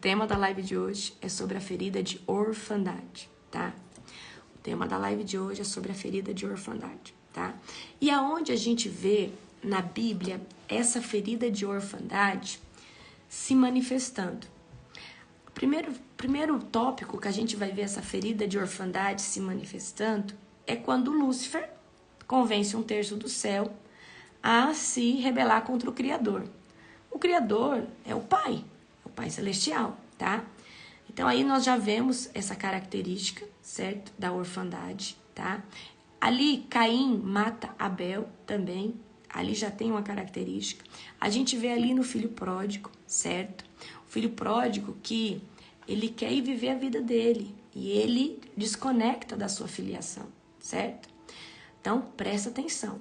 tema da live de hoje é sobre a ferida de orfandade, tá? O tema da live de hoje é sobre a ferida de orfandade, tá? E aonde a gente vê na Bíblia essa ferida de orfandade se manifestando? O primeiro tópico que a gente vai ver essa ferida de orfandade se manifestando é quando Lúcifer convence 1/3 do céu a se rebelar contra o Criador. O Criador é o Pai Celestial, tá? Então aí nós já vemos essa característica, certo? Da orfandade, tá? Ali Caim mata Abel também, ali já tem uma característica. A gente vê ali no filho pródigo, certo? O filho pródigo que ele quer ir viver a vida dele e ele desconecta da sua filiação, certo? Então presta atenção.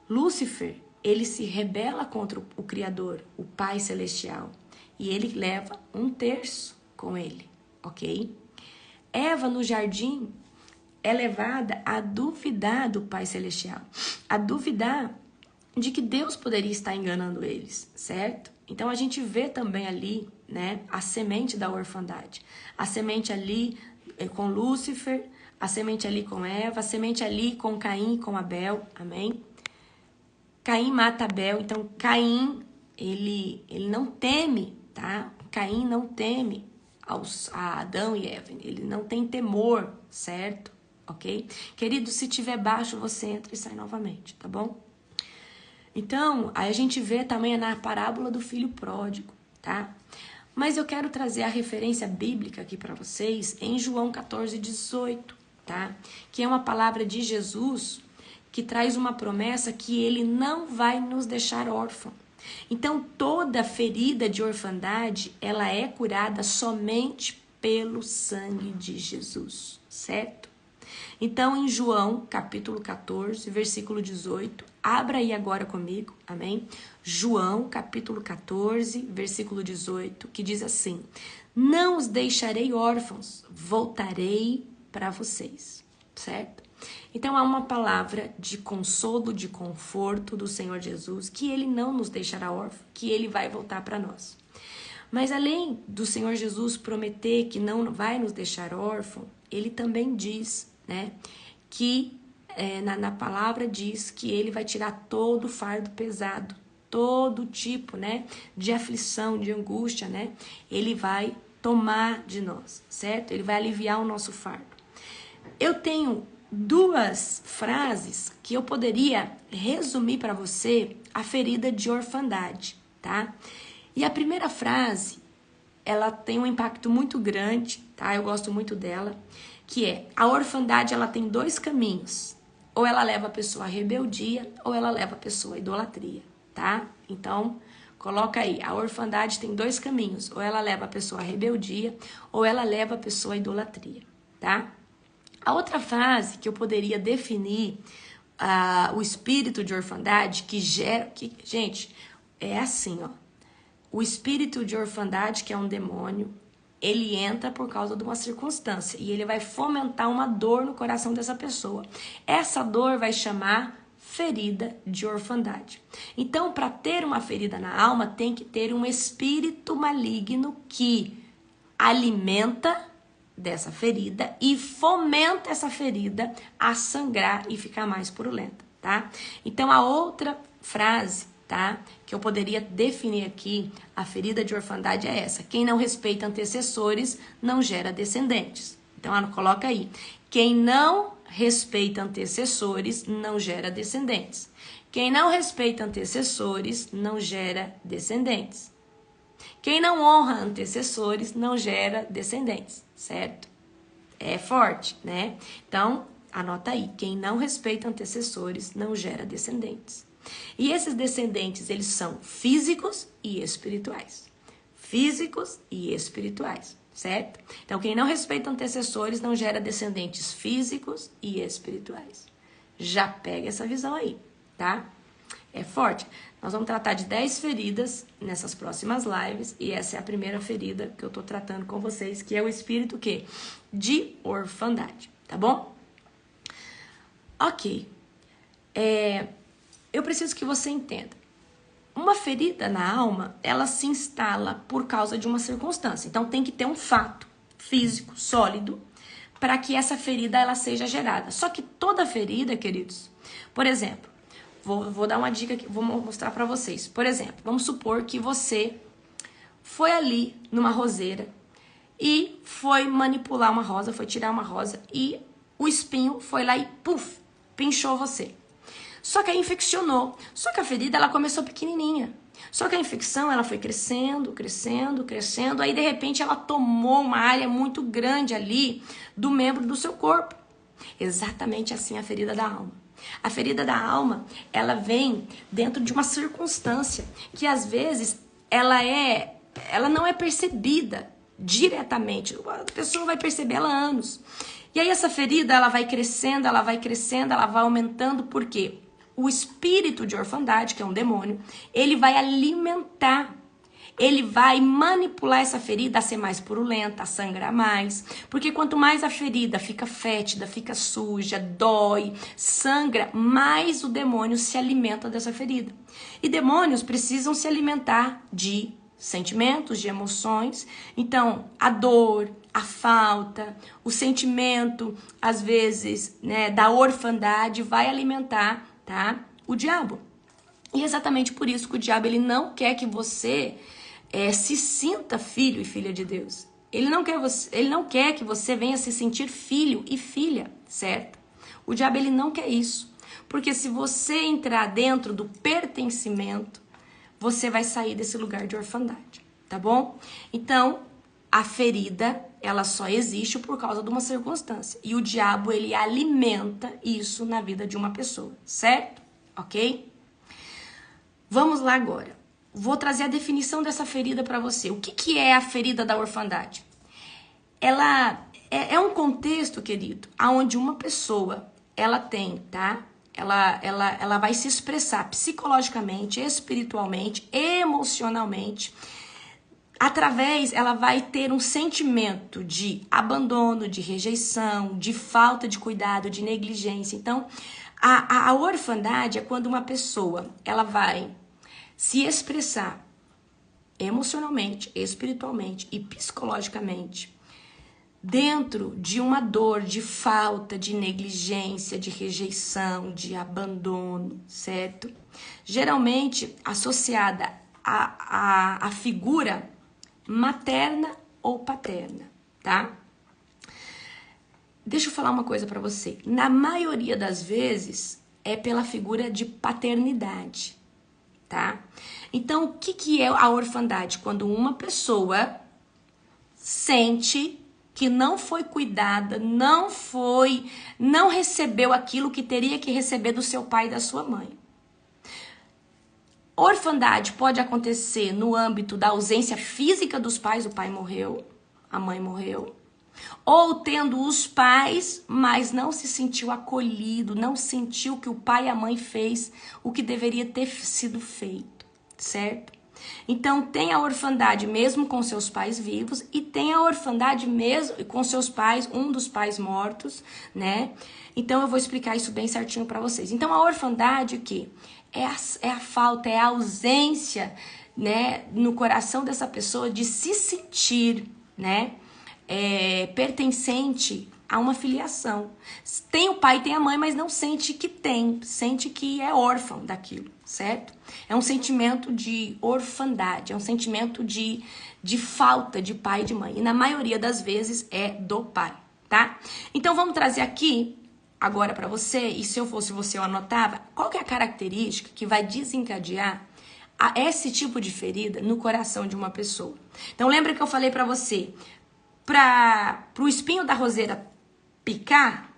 Lúcifer, ele se rebela contra o Criador, o Pai Celestial, e ele leva 1/3 com ele, ok? Eva, no jardim, é levada a duvidar do Pai Celestial, a duvidar de que Deus poderia estar enganando eles, certo? Então, a gente vê também ali, né, a semente da orfandade, a semente ali com Lúcifer, a semente ali com Eva, a semente ali com Caim e com Abel, amém? Caim mata Abel, então Caim, ele não teme, tá? Caim não teme a Adão e Eva, ele não tem temor, certo? Ok? Querido, se tiver baixo, você entra e sai novamente, tá bom? Então, aí a gente vê também na parábola do filho pródigo, tá? Mas eu quero trazer a referência bíblica aqui para vocês em João 14:18, tá? Que é uma palavra de Jesus que traz uma promessa que ele não vai nos deixar órfãos. Então, toda ferida de orfandade, ela é curada somente pelo sangue de Jesus, certo? Então, em João, capítulo 14, versículo 18, abra aí agora comigo, amém? João, capítulo 14, versículo 18, que diz assim: não os deixarei órfãos, voltarei para vocês, certo? Então, há uma palavra de consolo, de conforto do Senhor Jesus, que Ele não nos deixará órfãos, que Ele vai voltar para nós. Mas além do Senhor Jesus prometer que não vai nos deixar órfãos, Ele também diz, né, que na palavra diz que Ele vai tirar todo o fardo pesado, todo tipo, né, de aflição, de angústia, né, Ele vai tomar de nós, certo? Ele vai aliviar o nosso fardo. Eu tenho duas frases que eu poderia resumir para você a ferida de orfandade, tá? E a primeira frase, ela tem um impacto muito grande, tá? Eu gosto muito dela, que é: a orfandade, ela tem dois caminhos. Ou ela leva a pessoa à rebeldia, ou ela leva a pessoa à idolatria, tá? Então, coloca aí, a orfandade tem dois caminhos. Ou ela leva a pessoa à rebeldia, ou ela leva a pessoa à idolatria, tá? A outra frase que eu poderia definir o espírito de orfandade gente, é assim, ó. O espírito de orfandade, que é um demônio, ele entra por causa de uma circunstância e ele vai fomentar uma dor no coração dessa pessoa. Essa dor vai chamar ferida de orfandade. Então, para ter uma ferida na alma, tem que ter um espírito maligno que alimenta dessa ferida e fomenta essa ferida a sangrar e ficar mais purulenta, tá? Então, a outra frase, tá, que eu poderia definir aqui, a ferida de orfandade é essa: quem não respeita antecessores não gera descendentes. Então, ela coloca aí: quem não respeita antecessores não gera descendentes. Quem não respeita antecessores não gera descendentes. Quem não honra antecessores não gera descendentes, certo? É forte, né? Então, anota aí: quem não respeita antecessores não gera descendentes. E esses descendentes, eles são físicos e espirituais. Físicos e espirituais, certo? Então, quem não respeita antecessores não gera descendentes físicos e espirituais. Já pega essa visão aí, tá? É forte. Nós vamos tratar de 10 feridas nessas próximas lives, e essa é a primeira ferida que eu tô tratando com vocês, que é o espírito quê? De orfandade, tá bom? Ok. Eu preciso que você entenda. uma ferida na alma, ela se instala por causa de uma circunstância. Então tem que ter um fato físico, sólido, para que essa ferida ela seja gerada. Só que toda ferida, queridos, por exemplo, vou dar uma dica aqui, vou mostrar para vocês. Por exemplo, vamos supor que você foi ali numa roseira e foi manipular uma rosa, foi tirar uma rosa e o espinho foi lá e puf, pinchou você. Só que aí infeccionou. Só que a ferida ela começou pequenininha. Só que a infecção ela foi crescendo, crescendo, crescendo. Aí de repente ela tomou uma área muito grande ali do membro do seu corpo. Exatamente assim a ferida da alma. A ferida da alma, ela vem dentro de uma circunstância que às vezes ela não é percebida diretamente. A pessoa vai perceber ela há anos. E aí essa ferida, ela vai crescendo, ela vai crescendo, ela vai aumentando, porque o espírito de orfandade, que é um demônio, ele vai alimentar, ele vai manipular essa ferida a ser mais purulenta, a sangrar mais. Porque quanto mais a ferida fica fétida, fica suja, dói, sangra, mais o demônio se alimenta dessa ferida. E demônios precisam se alimentar de sentimentos, de emoções. Então, a dor, a falta, o sentimento, às vezes, né, da orfandade vai alimentar, tá, o diabo. E é exatamente por isso que o diabo ele não quer que você se sinta filho e filha de Deus. Ele não quer que você venha se sentir filho e filha, certo? O diabo ele não quer isso. Porque se você entrar dentro do pertencimento, você vai sair desse lugar de orfandade, tá bom? Então, a ferida, ela só existe por causa de uma circunstância. E o diabo, ele alimenta isso na vida de uma pessoa, certo? Ok? Vamos lá agora. Vou trazer a definição dessa ferida para você. O que é a ferida da orfandade? Ela é um contexto, querido, onde uma pessoa, ela tem, tá? Ela vai se expressar psicologicamente, espiritualmente, emocionalmente. Ela vai ter um sentimento de abandono, de rejeição, de falta de cuidado, de negligência. Então, a orfandade é quando uma pessoa, ela vai se expressar emocionalmente, espiritualmente e psicologicamente dentro de uma dor de falta, de negligência, de rejeição, de abandono, certo? Geralmente associada à figura materna ou paterna, tá? Deixa eu falar uma coisa pra você. Na maioria das vezes é pela figura de paternidade, tá? Então, o que é a orfandade? Quando uma pessoa sente que não foi cuidada, não recebeu aquilo que teria que receber do seu pai e da sua mãe. Orfandade pode acontecer no âmbito da ausência física dos pais, o pai morreu, a mãe morreu, ou tendo os pais, mas não se sentiu acolhido, não sentiu que o pai e a mãe fez o que deveria ter sido feito, certo? Então, tem a orfandade mesmo com seus pais vivos e tem a orfandade mesmo com seus pais, um dos pais mortos, né? Então, eu vou explicar isso bem certinho para vocês. Então, a orfandade, o quê? É a falta, é a ausência, né, no coração dessa pessoa de se sentir, né, pertencente a uma filiação. Tem o pai, tem a mãe, mas não sente que tem, sente que é órfão daquilo, certo? É um sentimento de orfandade, é um sentimento de falta de pai e de mãe. E na maioria das vezes é do pai, tá? Então vamos trazer aqui agora para você, e se eu fosse você eu anotava, qual que é a característica que vai desencadear esse tipo de ferida no coração de uma pessoa. Então lembra que eu falei para você, para o espinho da roseira picar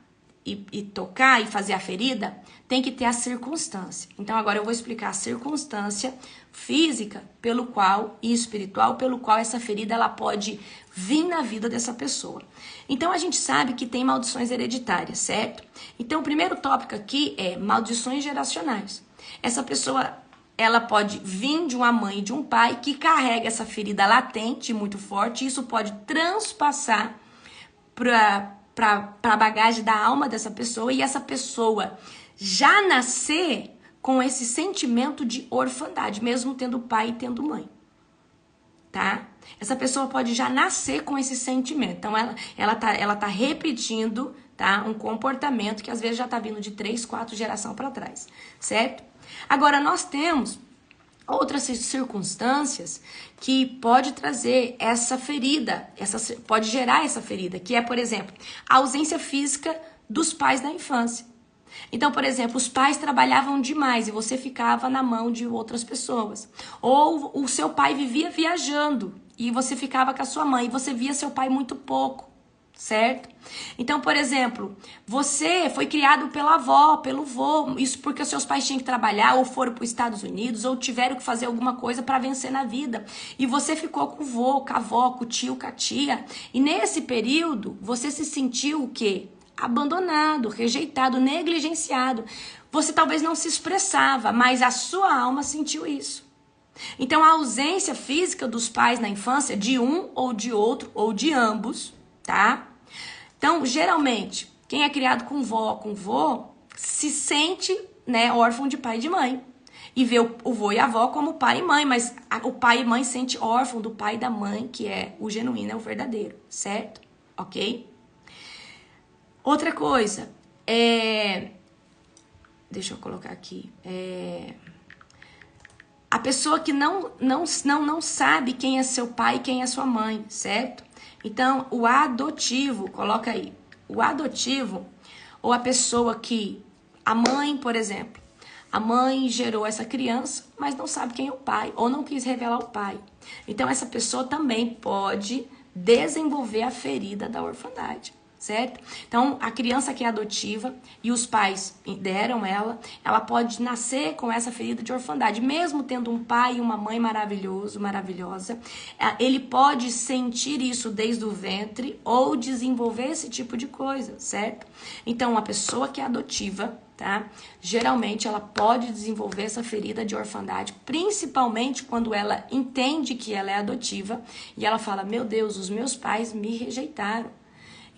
e tocar e fazer a ferida, tem que ter a circunstância. Então agora eu vou explicar a circunstância física pelo qual e espiritual pelo qual essa ferida ela pode vir na vida dessa pessoa. Então a gente sabe que tem maldições hereditárias, certo? Então o primeiro tópico aqui é maldições geracionais. Essa pessoa ela pode vir de uma mãe e de um pai que carrega essa ferida latente muito forte, e isso pode transpassar para a bagagem da alma dessa pessoa, e essa pessoa já nascer com esse sentimento de orfandade, mesmo tendo pai e tendo mãe, tá? Essa pessoa pode já nascer com esse sentimento. Então, ela tá repetindo, tá? Um comportamento que às vezes já tá vindo de 3, 4 gerações para trás, certo? Agora, nós temos outras circunstâncias que pode trazer essa ferida, pode gerar essa ferida, que é, por exemplo, a ausência física dos pais na infância. Então, por exemplo, os pais trabalhavam demais e você ficava na mão de outras pessoas. Ou o seu pai vivia viajando e você ficava com a sua mãe e você via seu pai muito pouco, certo? Então, por exemplo, você foi criado pela avó, pelo vô, isso porque os seus pais tinham que trabalhar ou foram para os Estados Unidos ou tiveram que fazer alguma coisa para vencer na vida. E você ficou com o vô, com a avó, com o tio, com a tia. E nesse período, você se sentiu o quê? Abandonado, rejeitado, negligenciado. Você talvez não se expressava, mas a sua alma sentiu isso. Então, a ausência física dos pais na infância, de um ou de outro, ou de ambos, tá? Então, geralmente, quem é criado com vó, com vô, se sente, né, órfão de pai e de mãe. E vê o vô e a avó como pai e mãe, mas o pai e mãe sente órfão do pai e da mãe, que é o genuíno, é o verdadeiro, certo? Ok? Outra coisa, deixa eu colocar aqui, a pessoa que não sabe quem é seu pai e quem é sua mãe, certo? Então, o adotivo, coloca aí, o adotivo, ou a pessoa que, a mãe, por exemplo, a mãe gerou essa criança, mas não sabe quem é o pai, ou não quis revelar o pai. Então, essa pessoa também pode desenvolver a ferida da orfandade, certo? Então, a criança que é adotiva e os pais deram ela pode nascer com essa ferida de orfandade, mesmo tendo um pai e uma mãe maravilhosa, ele pode sentir isso desde o ventre ou desenvolver esse tipo de coisa, certo? Então, a pessoa que é adotiva, tá? Geralmente ela pode desenvolver essa ferida de orfandade, principalmente quando ela entende que ela é adotiva e ela fala: meu Deus, os meus pais me rejeitaram.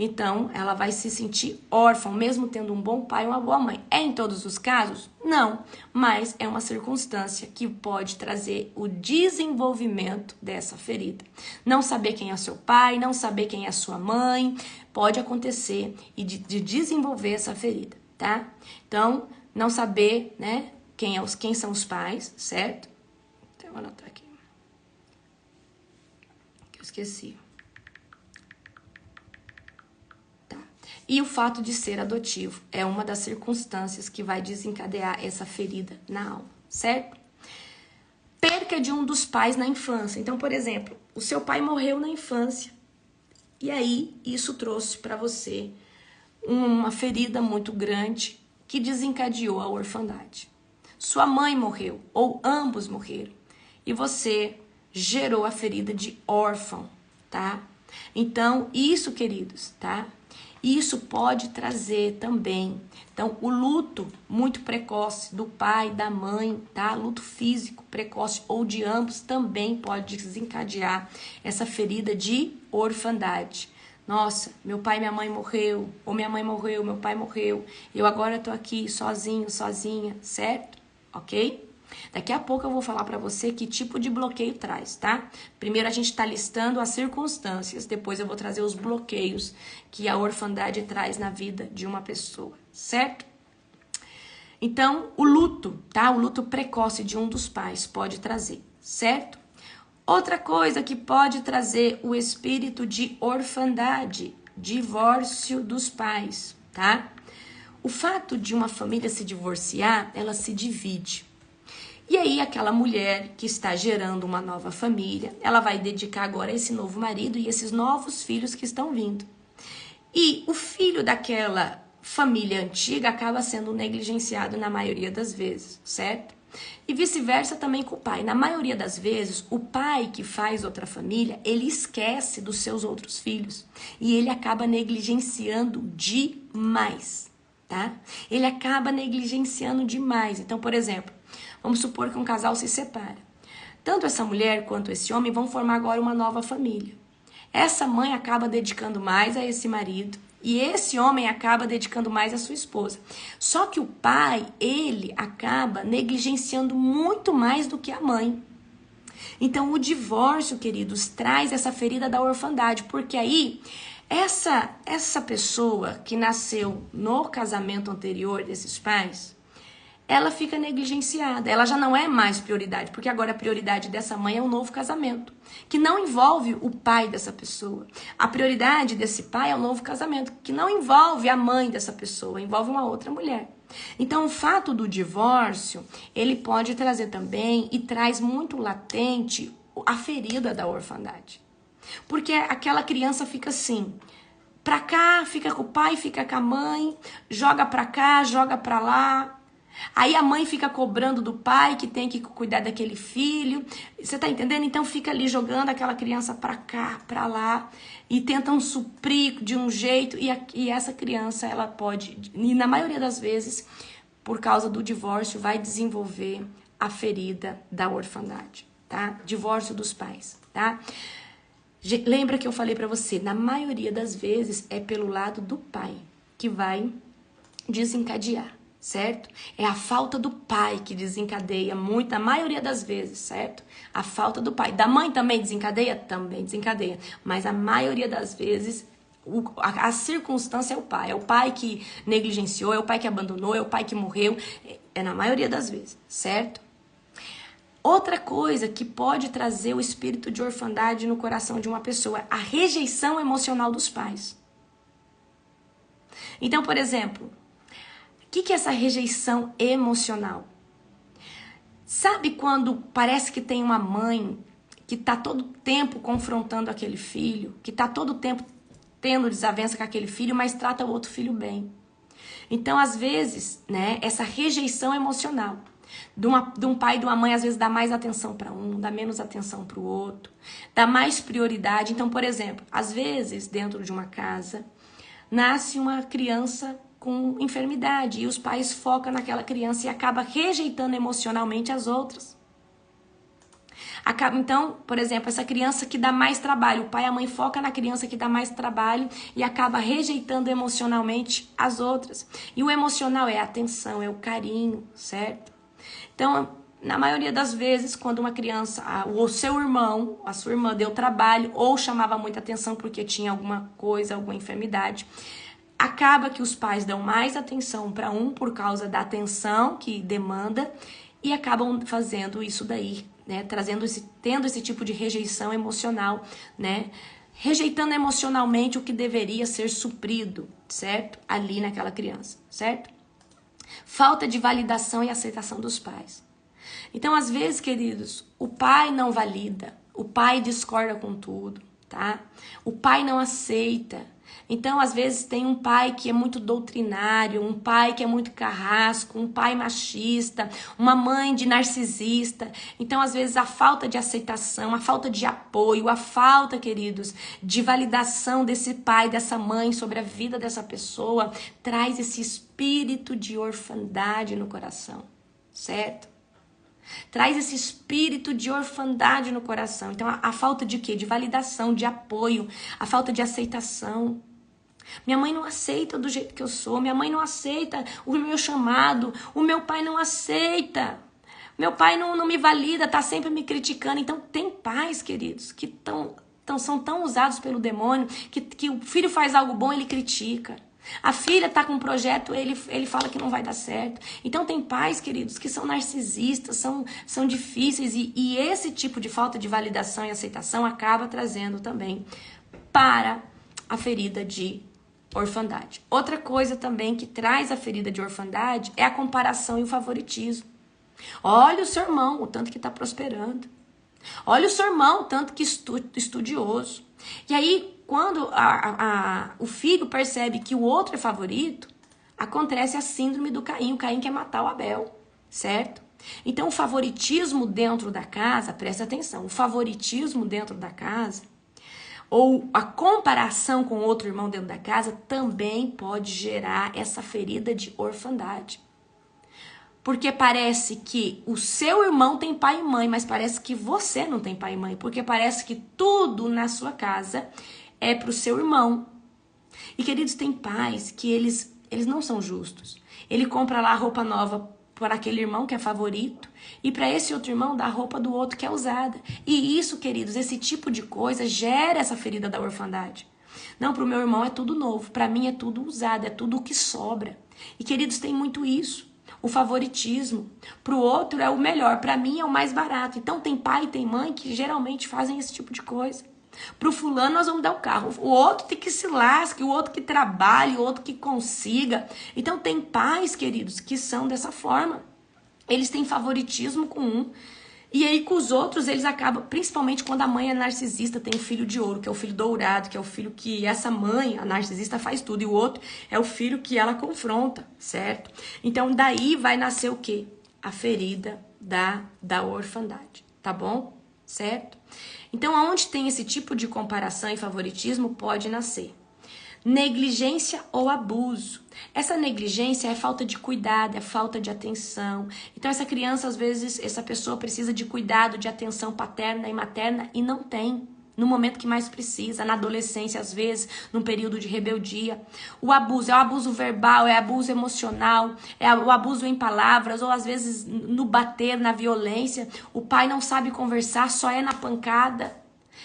Então, ela vai se sentir órfã, mesmo tendo um bom pai e uma boa mãe. É em todos os casos? Não, mas é uma circunstância que pode trazer o desenvolvimento dessa ferida. Não saber quem é seu pai, não saber quem é sua mãe, pode acontecer e de desenvolver essa ferida, tá? Então, não saber, né, quem são os pais, certo? Então, eu vou anotar aqui. Que eu esqueci. E o fato de ser adotivo é uma das circunstâncias que vai desencadear essa ferida na alma, certo? Perca de um dos pais na infância. Então, por exemplo, o seu pai morreu na infância. E aí, isso trouxe para você uma ferida muito grande que desencadeou a orfandade. Sua mãe morreu, ou ambos morreram. E você gerou a ferida de órfão, tá? Então, isso, queridos, tá? Isso pode trazer também, então, o luto muito precoce do pai, da mãe, tá? Luto físico precoce ou de ambos também pode desencadear essa ferida de orfandade. Nossa, meu pai e minha mãe morreu, ou minha mãe morreu, meu pai morreu, eu agora tô aqui sozinho, sozinha, certo? Ok? Daqui a pouco eu vou falar para você que tipo de bloqueio traz, tá? Primeiro a gente tá listando as circunstâncias, depois eu vou trazer os bloqueios que a orfandade traz na vida de uma pessoa, certo? Então, o luto, tá? O luto precoce de um dos pais pode trazer, certo? Outra coisa que pode trazer o espírito de orfandade, divórcio dos pais, tá? O fato de uma família se divorciar, ela se divide. E aí, aquela mulher que está gerando uma nova família, ela vai dedicar agora a esse novo marido e esses novos filhos que estão vindo. E o filho daquela família antiga acaba sendo negligenciado na maioria das vezes, certo? E vice-versa também com o pai. Na maioria das vezes, o pai que faz outra família, ele esquece dos seus outros filhos. E ele acaba negligenciando demais, tá? Ele acaba negligenciando demais. Então, por exemplo, vamos supor que um casal se separa. Tanto essa mulher quanto esse homem vão formar agora uma nova família. Essa mãe acaba dedicando mais a esse marido E esse homem acaba dedicando mais à sua esposa. Só que o pai, ele acaba negligenciando muito mais do que a mãe. Então, o divórcio, queridos, traz essa ferida da orfandade, porque aí essa pessoa que nasceu no casamento anterior desses pais, ela fica negligenciada, ela já não é mais prioridade, porque agora a prioridade dessa mãe é um novo casamento, que não envolve o pai dessa pessoa. A prioridade desse pai é um novo casamento, que não envolve a mãe dessa pessoa, envolve uma outra mulher. Então, o fato do divórcio, ele pode trazer também, e traz muito latente, a ferida da orfandade. Porque aquela criança fica assim, pra cá, fica com o pai, fica com a mãe, joga pra cá, joga pra lá. Aí a mãe fica cobrando do pai que tem que cuidar daquele filho. Você tá entendendo? Então fica ali jogando aquela criança pra cá, pra lá. E tentam suprir de um jeito. E essa criança, ela pode, e na maioria das vezes, por causa do divórcio, vai desenvolver a ferida da orfandade, tá? Divórcio dos pais, tá? Lembra que eu falei pra você, na maioria das vezes é pelo lado do pai que vai desencadear, certo? É a falta do pai que desencadeia muito, na maioria das vezes, certo? A falta do pai. Da mãe também desencadeia? Também desencadeia. Mas a maioria das vezes, a circunstância é o pai. É o pai que negligenciou, é o pai que abandonou, é o pai que morreu. É na maioria das vezes, certo? Outra coisa que pode trazer o espírito de orfandade no coração de uma pessoa, a rejeição emocional dos pais. Então, por exemplo, o que é essa rejeição emocional? Sabe quando parece que tem uma mãe que tá todo tempo confrontando aquele filho, que tá todo tempo tendo desavença com aquele filho, mas trata o outro filho bem? Então, às vezes, né, essa rejeição emocional de um pai e de uma mãe, às vezes dá mais atenção para um, dá menos atenção para o outro, dá mais prioridade. Então, por exemplo, às vezes, dentro de uma casa, nasce uma criança com enfermidade e os pais focam naquela criança e acaba rejeitando emocionalmente as outras. Então, por exemplo, essa criança que dá mais trabalho, o pai e a mãe focam na criança que dá mais trabalho e acaba rejeitando emocionalmente as outras. E o emocional é a atenção, é o carinho, certo? Então, na maioria das vezes, quando uma criança, o seu irmão, a sua irmã deu trabalho ou chamava muita atenção porque tinha alguma coisa, alguma enfermidade, acaba que os pais dão mais atenção para um por causa da atenção que demanda e acabam fazendo isso daí, né? Tendo esse tipo de rejeição emocional, né? Rejeitando emocionalmente o que deveria ser suprido, certo? Ali naquela criança, certo? Falta de validação e aceitação dos pais. Então, às vezes, queridos, o pai não valida, o pai discorda com tudo, tá? O pai não aceita. Então, às vezes, tem um pai que é muito doutrinário, um pai que é muito carrasco, um pai machista, uma mãe de narcisista. Então, às vezes, a falta de aceitação, a falta de apoio, a falta, queridos, de validação desse pai, dessa mãe sobre a vida dessa pessoa, traz esse espírito de orfandade no coração, certo? Traz esse espírito de orfandade no coração. Então, a falta de quê? De validação, de apoio, a falta de aceitação. Minha mãe não aceita do jeito que eu sou, minha mãe não aceita o meu chamado, o meu pai não aceita, meu pai não me valida, tá sempre me criticando. Então, tem pais, queridos, que são tão usados pelo demônio, que o filho faz algo bom, ele critica. A filha tá com um projeto, ele fala que não vai dar certo. Então tem pais, queridos, que são narcisistas, são difíceis e esse tipo de falta de validação e aceitação acaba trazendo também para a ferida de orfandade. Outra coisa também que traz a ferida de orfandade é a comparação e o favoritismo. Olha o seu irmão, o tanto que está prosperando. Olha o seu irmão, o tanto que estudioso. E aí, quando o filho percebe que o outro é favorito, acontece a síndrome do Caim. O Caim quer matar o Abel, certo? Então, o favoritismo dentro da casa, presta atenção, o favoritismo dentro da casa, ou a comparação com outro irmão dentro da casa, também pode gerar essa ferida de orfandade. Porque parece que o seu irmão tem pai e mãe, mas parece que você não tem pai e mãe. Porque parece que tudo na sua casa é pro seu irmão. E, queridos, tem pais que eles não são justos. Ele compra lá a roupa nova para aquele irmão que é favorito e para esse outro irmão dá a roupa do outro que é usada. E isso, queridos, esse tipo de coisa gera essa ferida da orfandade. Não, para o meu irmão é tudo novo, para mim é tudo usado, é tudo o que sobra. E, queridos, tem muito isso. O favoritismo. Para o outro é o melhor, para mim é o mais barato. Então tem pai e tem mãe que geralmente fazem esse tipo de coisa. Para o fulano nós vamos dar o carro, o outro tem que se lasque, o outro que trabalhe, o outro que consiga. Então tem pais, queridos, que são dessa forma. Eles têm favoritismo com um, e aí com os outros eles acabam, principalmente quando a mãe é narcisista, tem o filho de ouro, que é o filho dourado, que é o filho que essa mãe, a narcisista, faz tudo, e o outro é o filho que ela confronta, certo? Então daí vai nascer o quê? A ferida da orfandade, tá bom? Certo? Então, aonde tem esse tipo de comparação e favoritismo, pode nascer negligência ou abuso. Essa negligência é falta de cuidado, é falta de atenção. Então, essa criança, às vezes, essa pessoa precisa de cuidado, de atenção paterna e materna e não tem. No momento que mais precisa, na adolescência, às vezes, num período de rebeldia. O abuso é o abuso verbal, é abuso emocional, é o abuso em palavras, ou às vezes no bater, na violência. O pai não sabe conversar, só é na pancada.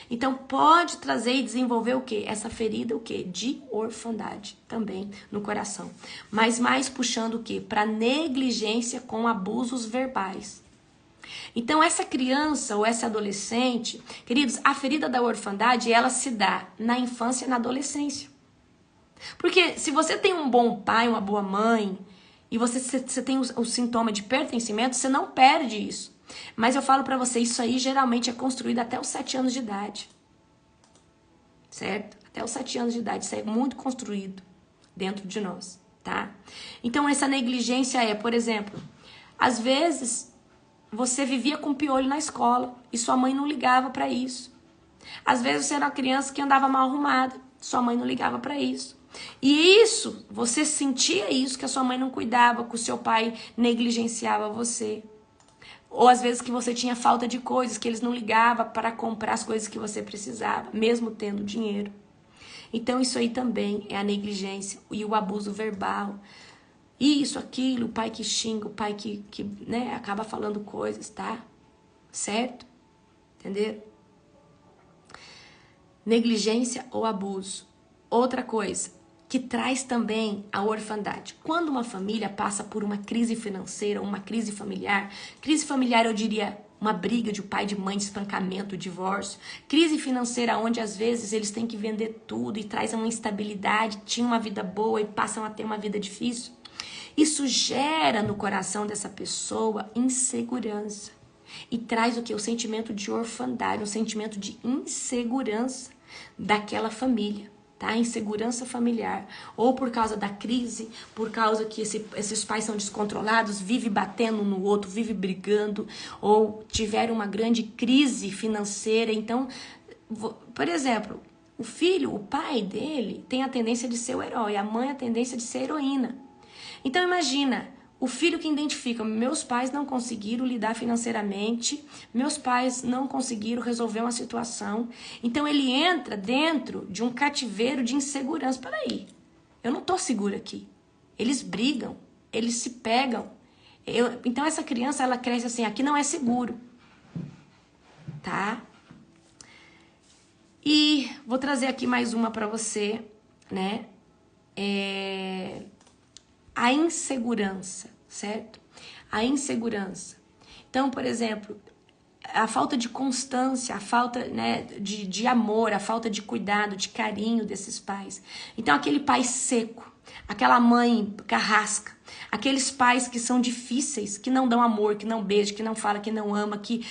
Então pode trazer e desenvolver o quê? Essa ferida, o quê? De orfandade também no coração. Mas mais puxando o quê? Para negligência com abusos verbais. Então essa criança ou essa adolescente, queridos, a ferida da orfandade, ela se dá na infância e na adolescência. Porque se você tem um bom pai, uma boa mãe, e você tem o sintoma de pertencimento, você não perde isso. Mas eu falo pra você, isso aí geralmente é construído até os 7 anos de idade. Certo? Até os 7 anos de idade, isso é muito construído dentro de nós, tá? Então essa negligência é, por exemplo, às vezes você vivia com piolho na escola e sua mãe não ligava pra isso. Às vezes você era uma criança que andava mal arrumada, sua mãe não ligava pra isso. E isso, você sentia isso, que a sua mãe não cuidava, que o seu pai negligenciava você. Ou às vezes que você tinha falta de coisas, que eles não ligavam para comprar as coisas que você precisava, mesmo tendo dinheiro. Então isso aí também é a negligência e o abuso verbal. Isso, aquilo, o pai que xinga, o pai que né, acaba falando coisas, tá? Certo? Entenderam? Negligência ou abuso. Outra coisa que traz também a orfandade. Quando uma família passa por uma crise financeira, uma crise familiar eu diria uma briga de pai, de mãe, de espancamento, divórcio, crise financeira onde às vezes eles têm que vender tudo e traz uma instabilidade, tinham uma vida boa e passam a ter uma vida difícil. Isso gera no coração dessa pessoa insegurança e traz o que? O sentimento de orfandade, um sentimento de insegurança daquela família. Tá? Insegurança familiar, ou por causa da crise, por causa que esses pais são descontrolados, vive batendo no outro, vive brigando, ou tiveram uma grande crise financeira. Então, por exemplo, o filho, o pai dele tem a tendência de ser o herói, a mãe a tendência de ser a heroína. Então imagina, o filho que identifica, meus pais não conseguiram lidar financeiramente, meus pais não conseguiram resolver uma situação. Então ele entra dentro de um cativeiro de insegurança. Peraí, eu não tô segura aqui. Eles brigam, eles se pegam. Então essa criança, ela cresce assim, aqui não é seguro. Tá? E vou trazer aqui mais uma pra você, né? A insegurança, certo? A insegurança. Então, por exemplo, a falta de constância, a falta, né, de amor, a falta de cuidado, de carinho desses pais. Então, aquele pai seco, aquela mãe carrasca, aqueles pais que são difíceis, que não dão amor, que não beijam, que não fala, que não ama, que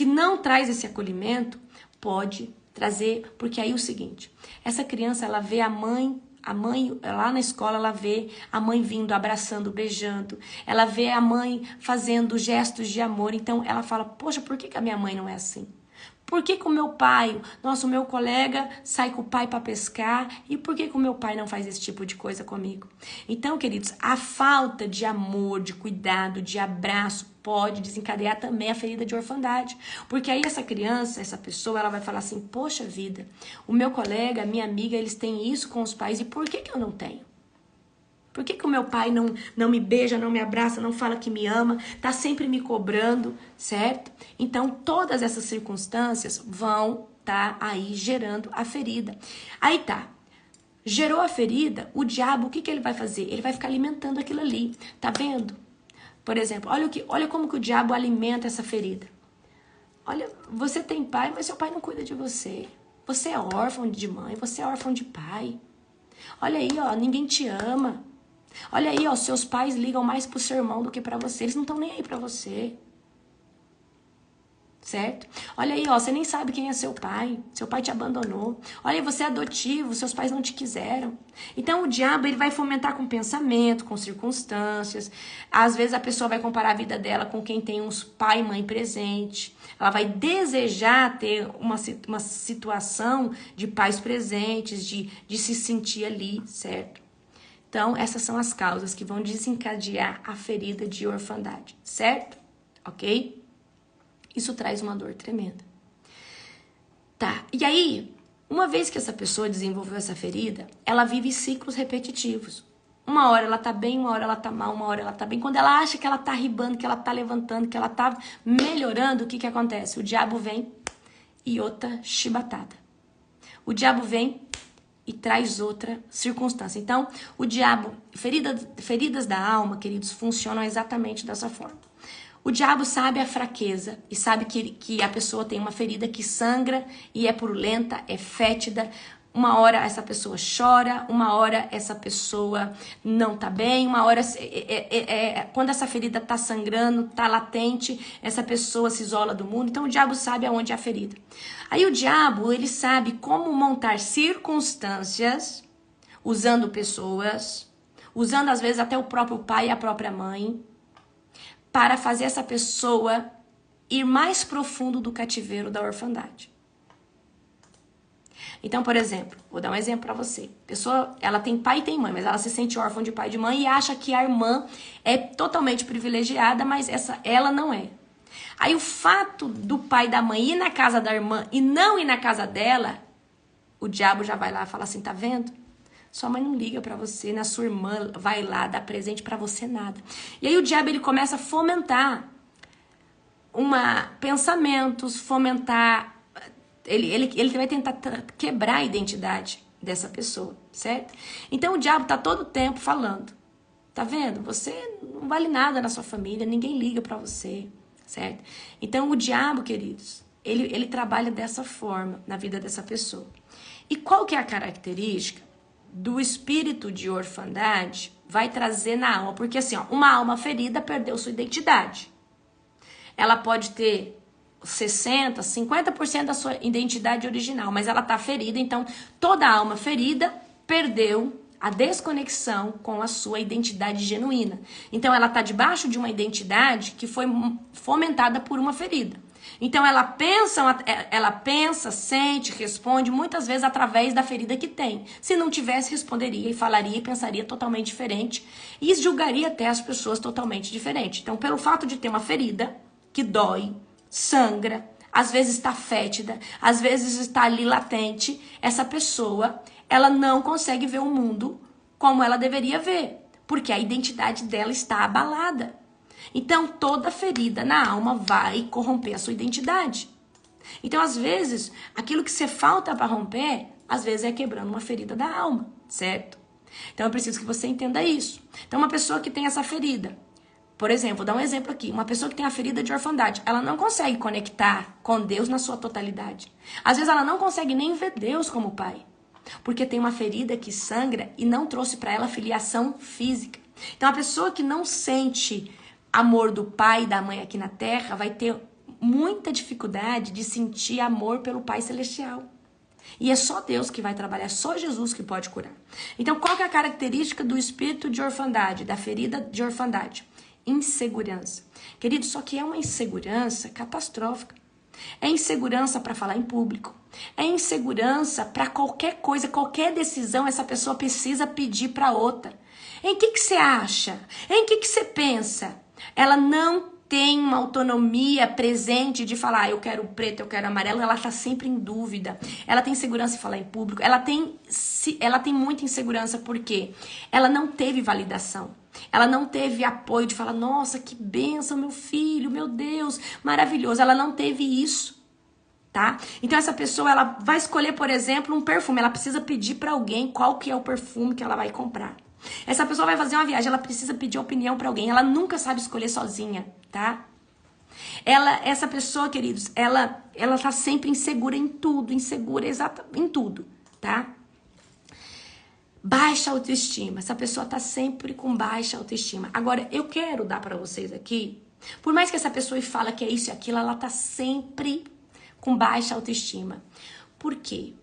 não traz esse acolhimento, pode trazer, porque aí é o seguinte, essa criança, ela vê a mãe lá na escola, ela vê a mãe vindo, abraçando, beijando. Ela vê a mãe fazendo gestos de amor. Então, ela fala, poxa, por que a minha mãe não é assim? Por que que o meu pai, nossa, o meu colega sai com o pai para pescar e por que que o meu pai não faz esse tipo de coisa comigo? Então, queridos, a falta de amor, de cuidado, de abraço pode desencadear também a ferida de orfandade. Porque aí essa criança, essa pessoa, ela vai falar assim, poxa vida, o meu colega, a minha amiga, eles têm isso com os pais e por que que eu não tenho? Por que que o meu pai não me beija, não me abraça, não fala que me ama, tá sempre me cobrando, certo? Então, todas essas circunstâncias vão tá aí gerando a ferida. Aí tá, gerou a ferida, o diabo, o que que ele vai fazer? Ele vai ficar alimentando aquilo ali, tá vendo? Por exemplo, olha como que o diabo alimenta essa ferida. Olha, você tem pai, mas seu pai não cuida de você. Você é órfão de mãe, você é órfão de pai. Olha aí, ó, ninguém te ama. Olha aí, ó, seus pais ligam mais pro seu irmão do que pra você. Eles não estão nem aí pra você. Certo? Olha aí, ó, você nem sabe quem é seu pai. Seu pai te abandonou. Olha aí, você é adotivo, seus pais não te quiseram. Então, o diabo, ele vai fomentar com pensamento, com circunstâncias. Às vezes, a pessoa vai comparar a vida dela com quem tem uns pai e mãe presente. Ela vai desejar ter uma situação de pais presentes, de se sentir ali, certo? Então, essas são as causas que vão desencadear a ferida de orfandade, certo? Ok? Isso traz uma dor tremenda. Tá, e aí, uma vez que essa pessoa desenvolveu essa ferida, ela vive ciclos repetitivos. Uma hora ela tá bem, uma hora ela tá mal, uma hora ela tá bem. Quando ela acha que ela tá ribando, que ela tá levantando, que ela tá melhorando, o que que acontece? O diabo vem e outra chibatada. O diabo vem e traz outra circunstância. Então, o diabo, feridas da alma, queridos, funcionam exatamente dessa forma. O diabo sabe a fraqueza e sabe que a pessoa tem uma ferida que sangra e é purulenta, é fétida. Uma hora essa pessoa chora, uma hora essa pessoa não tá bem, uma hora quando essa ferida tá sangrando, tá latente, essa pessoa se isola do mundo. Então o diabo sabe aonde é a ferida. Aí o diabo, ele sabe como montar circunstâncias, usando pessoas, usando às vezes até o próprio pai e a própria mãe, para fazer essa pessoa ir mais profundo do cativeiro da orfandade. Então, por exemplo, vou dar um exemplo para você. A pessoa, ela tem pai e tem mãe, mas ela se sente órfã de pai e de mãe e acha que a irmã é totalmente privilegiada, mas ela não é. Aí o fato do pai e da mãe ir na casa da irmã e não ir na casa dela, o diabo já vai lá e fala assim, tá vendo? Sua mãe não liga pra você, na sua irmã vai lá, dá presente pra você, nada. E aí o diabo, ele começa a fomentar pensamentos, fomentar... Ele vai tentar quebrar a identidade dessa pessoa, certo? Então o diabo tá todo o tempo falando, tá vendo? Você não vale nada na sua família, ninguém liga pra você, certo? Então o diabo, queridos, ele trabalha dessa forma na vida dessa pessoa. E qual que é a característica do espírito de orfandade? Vai trazer na alma, porque assim, ó, uma alma ferida perdeu sua identidade. Ela pode ter 60%, 50% da sua identidade original, mas ela tá ferida, então toda alma ferida perdeu a desconexão com a sua identidade genuína. Então ela tá debaixo de uma identidade que foi fomentada por uma ferida. Então ela pensa, sente, responde muitas vezes através da ferida que tem. Se não tivesse, responderia e falaria e pensaria totalmente diferente e julgaria até as pessoas totalmente diferente. Então, pelo fato de ter uma ferida que dói, sangra, às vezes está fétida, às vezes está ali latente, essa pessoa, ela não consegue ver o mundo como ela deveria ver, porque a identidade dela está abalada. Então, toda ferida na alma vai corromper a sua identidade. Então, às vezes, aquilo que você falta para romper, às vezes é quebrando uma ferida da alma, certo? Então, eu preciso que você entenda isso. Então, uma pessoa que tem essa ferida, por exemplo, vou dar um exemplo aqui. Uma pessoa que tem a ferida de orfandade, ela não consegue conectar com Deus na sua totalidade. Às vezes ela não consegue nem ver Deus como pai, porque tem uma ferida que sangra e não trouxe para ela filiação física. Então a pessoa que não sente amor do pai e da mãe aqui na terra vai ter muita dificuldade de sentir amor pelo Pai Celestial. E é só Deus que vai trabalhar, é só Jesus que pode curar. Então qual que é a característica do espírito de orfandade, da ferida de orfandade? Insegurança. Querido, só que é uma insegurança catastrófica. É insegurança para falar em público. É insegurança para qualquer coisa, qualquer decisão, essa pessoa precisa pedir para outra. Em que você acha? Em que você pensa? Ela não tem uma autonomia presente de falar, eu quero preto, eu quero amarelo, ela tá sempre em dúvida. Ela tem insegurança em falar em público. Ela tem muita insegurança porque ela não teve validação. Ela não teve apoio de falar, nossa, que bênção, meu filho, meu Deus, maravilhoso. Ela não teve isso, tá? Então essa pessoa, ela vai escolher, por exemplo, um perfume. Ela precisa pedir para alguém qual que é o perfume que ela vai comprar. Essa pessoa vai fazer uma viagem, ela precisa pedir opinião para alguém. Ela nunca sabe escolher sozinha, tá? Essa pessoa, queridos, ela tá sempre insegura em tudo, em tudo, tá? Baixa autoestima. Essa pessoa tá sempre com baixa autoestima. Agora, eu quero dar para vocês aqui, por mais que essa pessoa fala que é isso e aquilo, ela tá sempre com baixa autoestima. Por quê?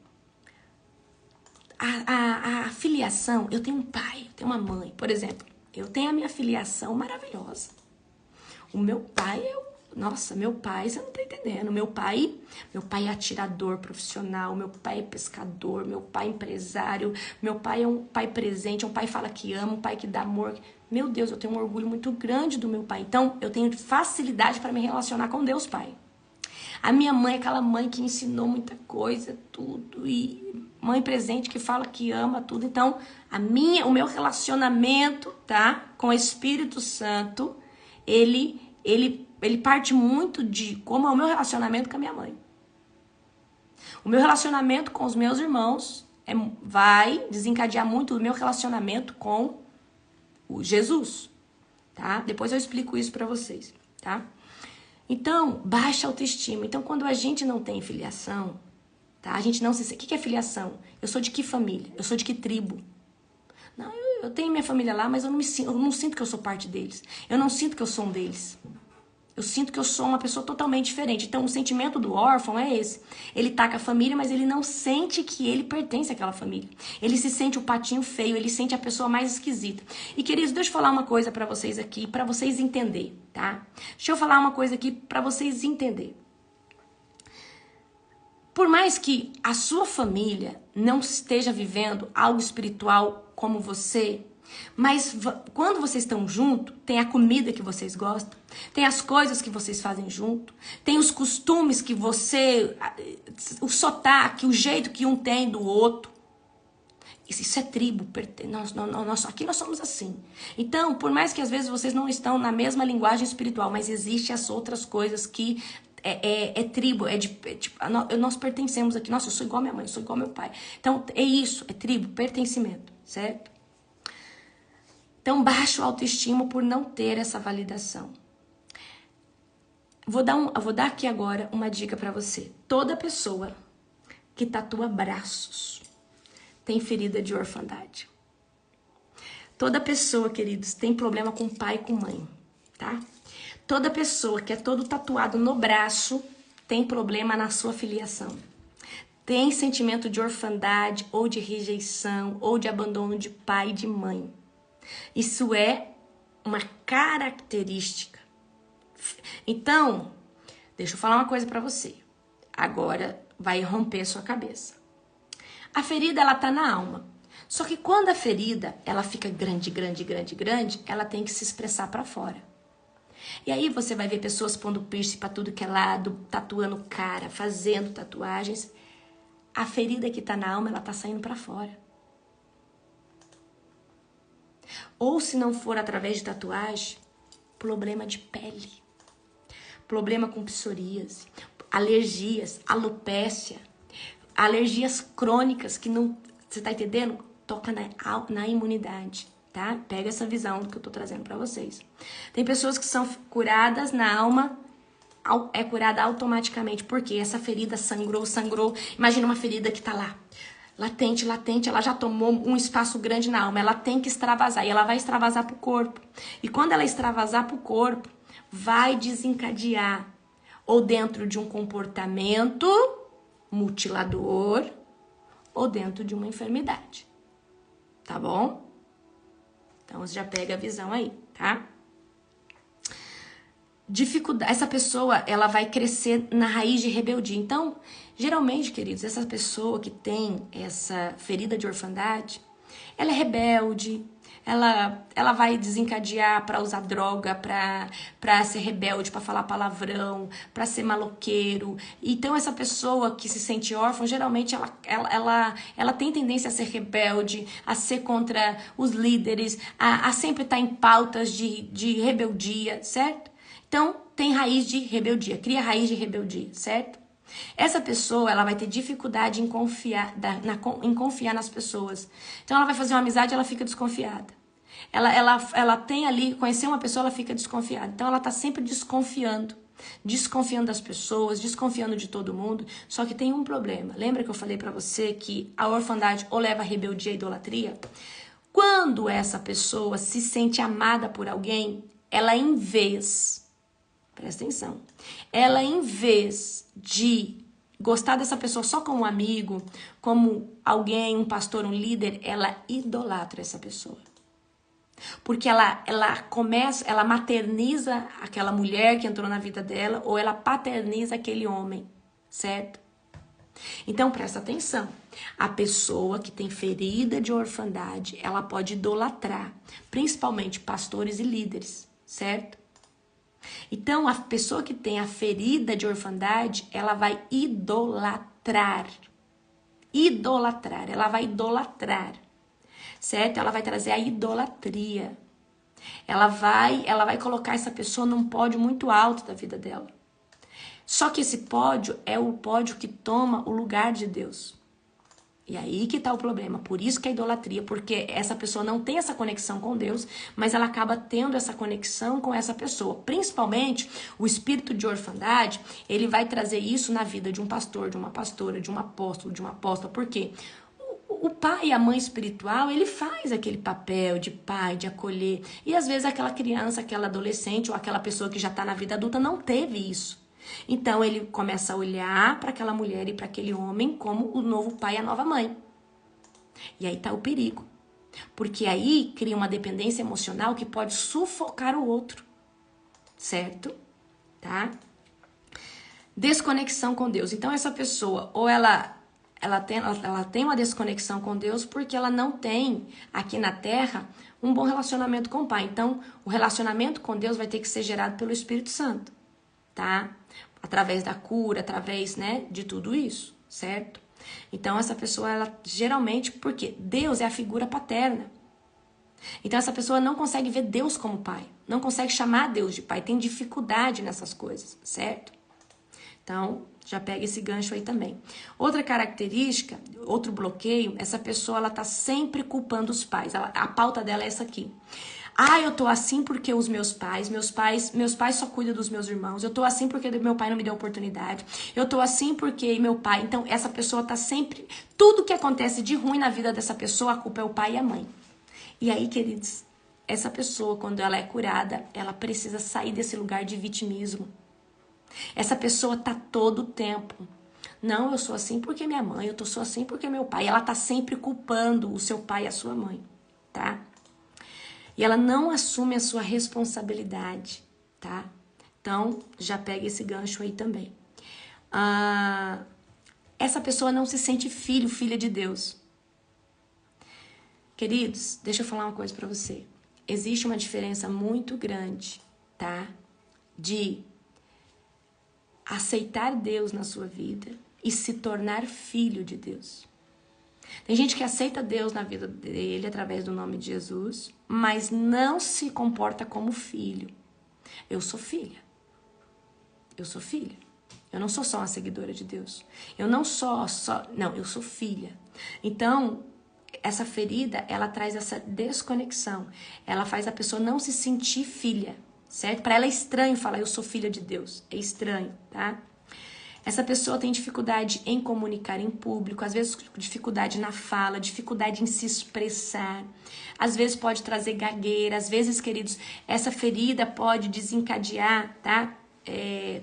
A filiação, eu tenho um pai, eu tenho uma mãe, por exemplo, eu tenho a minha filiação maravilhosa. O meu pai nossa, meu pai, você não tá entendendo. Meu pai é atirador profissional, meu pai é pescador, meu pai é empresário, meu pai é um pai presente, é um pai que fala que ama, um pai que dá amor. Meu Deus, eu tenho um orgulho muito grande do meu pai. Então, eu tenho facilidade para me relacionar com Deus Pai. A minha mãe é aquela mãe que ensinou muita coisa, tudo, e mãe presente que fala que ama tudo. Então, o meu relacionamento, tá, com o Espírito Santo, ele parte muito de como é o meu relacionamento com a minha mãe. O meu relacionamento com os meus irmãos vai desencadear muito o meu relacionamento com o Jesus, tá? Depois eu explico isso pra vocês, tá? Então, baixa autoestima. Então, quando a gente não tem filiação, tá? A gente não se... O que é filiação? Eu sou de que família? Eu sou de que tribo? Não, eu tenho minha família lá, mas eu não sinto que eu sou parte deles. Eu não sinto que eu sou um deles. Eu sinto que eu sou uma pessoa totalmente diferente. Então, o sentimento do órfão é esse. Ele tá com a família, mas ele não sente que ele pertence àquela família. Ele se sente o patinho feio, ele sente a pessoa mais esquisita. E, queridos, deixa eu falar uma coisa pra vocês aqui, pra vocês entenderem, tá? Deixa eu falar uma coisa aqui pra vocês entenderem. Por mais que a sua família não esteja vivendo algo espiritual como você, mas quando vocês estão juntos, tem a comida que vocês gostam, tem as coisas que vocês fazem junto, tem os costumes que o sotaque, o jeito que um tem do outro. Isso é tribo, aqui nós somos assim. Então, por mais que às vezes vocês não estão na mesma linguagem espiritual, mas existem as outras coisas que é tribo, nós pertencemos aqui. Nossa, eu sou igual a minha mãe, eu sou igual ao meu pai. Então, é isso, é tribo, pertencimento, certo? Então, baixo autoestima por não ter essa validação. Vou dar aqui agora uma dica pra você. Toda pessoa que tatua braços tem ferida de orfandade. Toda pessoa, queridos, tem problema com pai e com mãe, tá? Toda pessoa que é todo tatuado no braço tem problema na sua filiação. Tem sentimento de orfandade, ou de rejeição, ou de abandono de pai e de mãe. Isso é uma característica. Então, deixa eu falar uma coisa pra você. Agora vai romper sua cabeça. A ferida, ela tá na alma. Só que quando a ferida, ela fica grande, ela tem que se expressar pra fora. E aí você vai ver pessoas pondo piercing pra tudo que é lado, tatuando cara, fazendo tatuagens. A ferida que tá na alma, ela tá saindo pra fora. Ou se não for através de tatuagem, problema de pele, problema com psoríase, alergias, alopécia, alergias crônicas que não, você tá entendendo? Toca na imunidade, tá? Pega essa visão do que eu tô trazendo pra vocês. Tem pessoas que são curadas na alma, é curada automaticamente, porque essa ferida sangrou. Imagina uma ferida que tá lá, latente, ela já tomou um espaço grande na alma, ela tem que extravasar, e ela vai extravasar pro corpo. E quando ela extravasar pro corpo, vai desencadear ou dentro de um comportamento mutilador ou dentro de uma enfermidade. Tá bom? Então, você já pega a visão aí, tá? dificuldade, essa pessoa, ela vai crescer na raiz de rebeldia. Então, geralmente, queridos, essa pessoa que tem essa ferida de orfandade, ela é rebelde, ela vai desencadear para usar droga, para ser rebelde, para falar palavrão, para ser maloqueiro. Então, essa pessoa que se sente órfã, geralmente ela tem tendência a ser rebelde, a ser contra os líderes, a sempre estar em pautas de rebeldia, certo? Então, tem raiz de rebeldia, cria raiz de rebeldia, certo? Essa pessoa, ela vai ter dificuldade em em confiar nas pessoas. Então, ela vai fazer uma amizade, ela fica desconfiada. Ela tem ali, conhecer uma pessoa, ela fica desconfiada. Então, ela tá sempre desconfiando das pessoas, desconfiando de todo mundo. Só que tem um problema. Lembra que eu falei pra você que a orfandade ou leva a rebeldia e idolatria? Quando essa pessoa se sente amada por alguém, ela em vez... Presta atenção. Ela, em vez de gostar dessa pessoa só como um amigo, como alguém, um pastor, um líder, ela idolatra essa pessoa. Porque ela materniza aquela mulher que entrou na vida dela, ou ela paterniza aquele homem, certo? Então, presta atenção. A pessoa que tem ferida de orfandade, ela pode idolatrar, principalmente pastores e líderes, certo? Então, a pessoa que tem a ferida de orfandade, ela vai idolatrar. Ela vai idolatrar, certo? Ela vai trazer a idolatria. Ela vai colocar essa pessoa num pódio muito alto da vida dela. Só que esse pódio é o pódio que toma o lugar de Deus. E aí que tá o problema. Por isso que é idolatria, porque essa pessoa não tem essa conexão com Deus, mas ela acaba tendo essa conexão com essa pessoa. Principalmente, o espírito de orfandade, ele vai trazer isso na vida de um pastor, de uma pastora, de um apóstolo, de uma apóstola. Por quê? O pai e a mãe espiritual, ele faz aquele papel de pai, de acolher. E às vezes aquela criança, aquela adolescente ou aquela pessoa que já tá na vida adulta não teve isso. Então ele começa a olhar para aquela mulher e para aquele homem como o novo pai e a nova mãe. E aí tá o perigo. Porque aí cria uma dependência emocional que pode sufocar o outro. Certo? Tá? Desconexão com Deus. Então essa pessoa, ou ela tem uma desconexão com Deus porque ela não tem aqui na Terra um bom relacionamento com o Pai. Então o relacionamento com Deus vai ter que ser gerado pelo Espírito Santo. Tá? Através da cura, através, né, de tudo isso, certo? Então, essa pessoa, ela geralmente, porque Deus é a figura paterna. Então, essa pessoa não consegue ver Deus como pai, não consegue chamar Deus de pai, tem dificuldade nessas coisas, certo? Então, já pega esse gancho aí também. Outra característica, outro bloqueio, essa pessoa, ela tá sempre culpando os pais. A pauta dela é essa aqui. Ah, eu tô assim porque os meus pais só cuidam dos meus irmãos. Eu tô assim porque meu pai não me deu oportunidade. Eu tô assim porque meu pai... Então, essa pessoa tá sempre... Tudo que acontece de ruim na vida dessa pessoa, a culpa é o pai e a mãe. E aí, queridos, essa pessoa, quando ela é curada, ela precisa sair desse lugar de vitimismo. Essa pessoa tá todo o tempo. Não, eu sou assim porque minha mãe, eu sou assim porque meu pai. Ela tá sempre culpando o seu pai e a sua mãe, tá? E ela não assume a sua responsabilidade, tá? Então, já pega esse gancho aí também. Essa pessoa não se sente filho, filha de Deus. Queridos, deixa eu falar uma coisa pra você. Existe uma diferença muito grande, tá? De aceitar Deus na sua vida e se tornar filho de Deus. Tem gente que aceita Deus na vida dele através do nome de Jesus, mas não se comporta como filho. Eu sou filha. Eu sou filha. Eu não sou só uma seguidora de Deus. Eu não sou só... Não, eu sou filha. Então, essa ferida, ela traz essa desconexão. Ela faz a pessoa não se sentir filha, certo? Para ela é estranho falar, eu sou filha de Deus. É estranho, tá? Essa pessoa tem dificuldade em comunicar em público, às vezes dificuldade na fala, dificuldade em se expressar, às vezes pode trazer gagueira, às vezes, queridos, essa ferida pode desencadear, tá?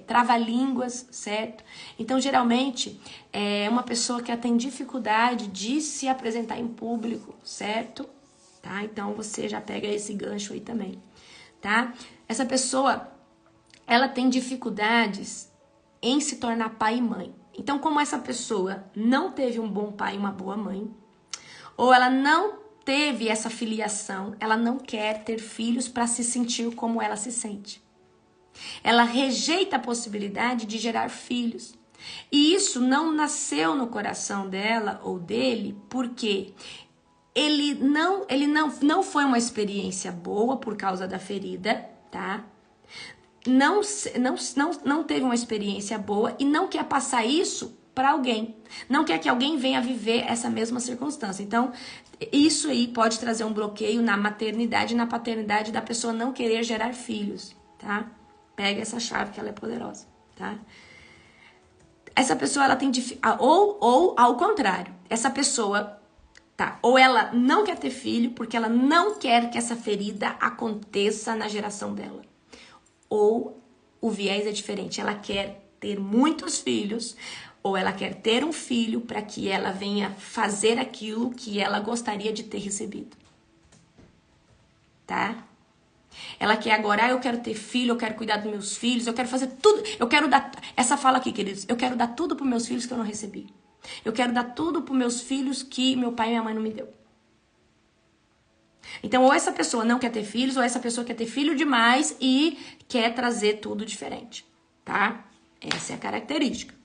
Trava-línguas, certo? Então, geralmente, é uma pessoa que tem dificuldade de se apresentar em público, certo? Tá? Então, você já pega esse gancho aí também, tá? Essa pessoa... ela tem dificuldades em se tornar pai e mãe. Então, como essa pessoa não teve um bom pai e uma boa mãe, ou ela não teve essa filiação, ela não quer ter filhos para se sentir como ela se sente. Ela rejeita a possibilidade de gerar filhos. E isso não nasceu no coração dela ou dele porque ele não foi uma experiência boa por causa da ferida, tá? Não teve uma experiência boa e não quer passar isso para alguém. Não quer que alguém venha viver essa mesma circunstância. Então, isso aí pode trazer um bloqueio na maternidade e na paternidade da pessoa não querer gerar filhos, tá? Pega essa chave que ela é poderosa, tá? Essa pessoa, ela tem ou ao contrário, essa pessoa, tá? Ou ela não quer ter filho porque ela não quer que essa ferida aconteça na geração dela. Ou o viés é diferente, ela quer ter muitos filhos, ou ela quer ter um filho para que ela venha fazer aquilo que ela gostaria de ter recebido. Tá? Ela quer agora, eu quero ter filho, eu quero cuidar dos meus filhos, eu quero fazer tudo, eu quero dar, essa fala aqui, queridos, eu quero dar tudo para meus filhos que eu não recebi. Eu quero dar tudo para meus filhos que meu pai e minha mãe não me deu. Então, ou essa pessoa não quer ter filhos, ou essa pessoa quer ter filho demais e quer trazer tudo diferente, tá? Essa é a característica.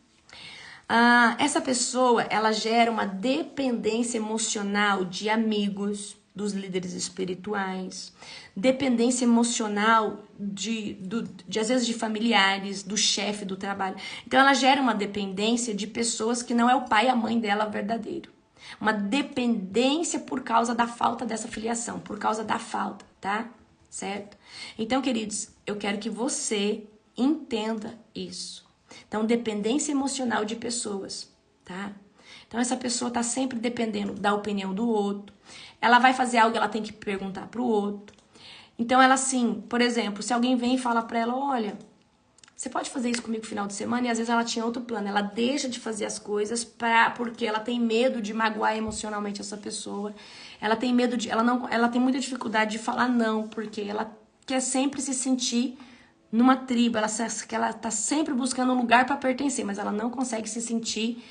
Essa pessoa, ela gera uma dependência emocional de amigos, dos líderes espirituais, dependência emocional de às vezes de familiares, do chefe do trabalho. Então ela gera uma dependência de pessoas que não é o pai e a mãe dela verdadeiro. Uma dependência por causa da falta dessa filiação, por causa da falta, tá? Certo? Então, queridos, eu quero que você entenda isso. Então, dependência emocional de pessoas, tá? Então, essa pessoa tá sempre dependendo da opinião do outro. Ela vai fazer algo, ela tem que perguntar pro outro. Então, ela assim, por exemplo, se alguém vem e fala pra ela, olha, você pode fazer isso comigo no final de semana? E às vezes ela tinha outro plano. Ela deixa de fazer as coisas porque ela tem medo de magoar emocionalmente essa pessoa. Ela tem medo de... Ela tem muita dificuldade de falar não, porque ela quer sempre se sentir numa tribo. Ela tá sempre buscando um lugar para pertencer, mas ela não consegue se sentir...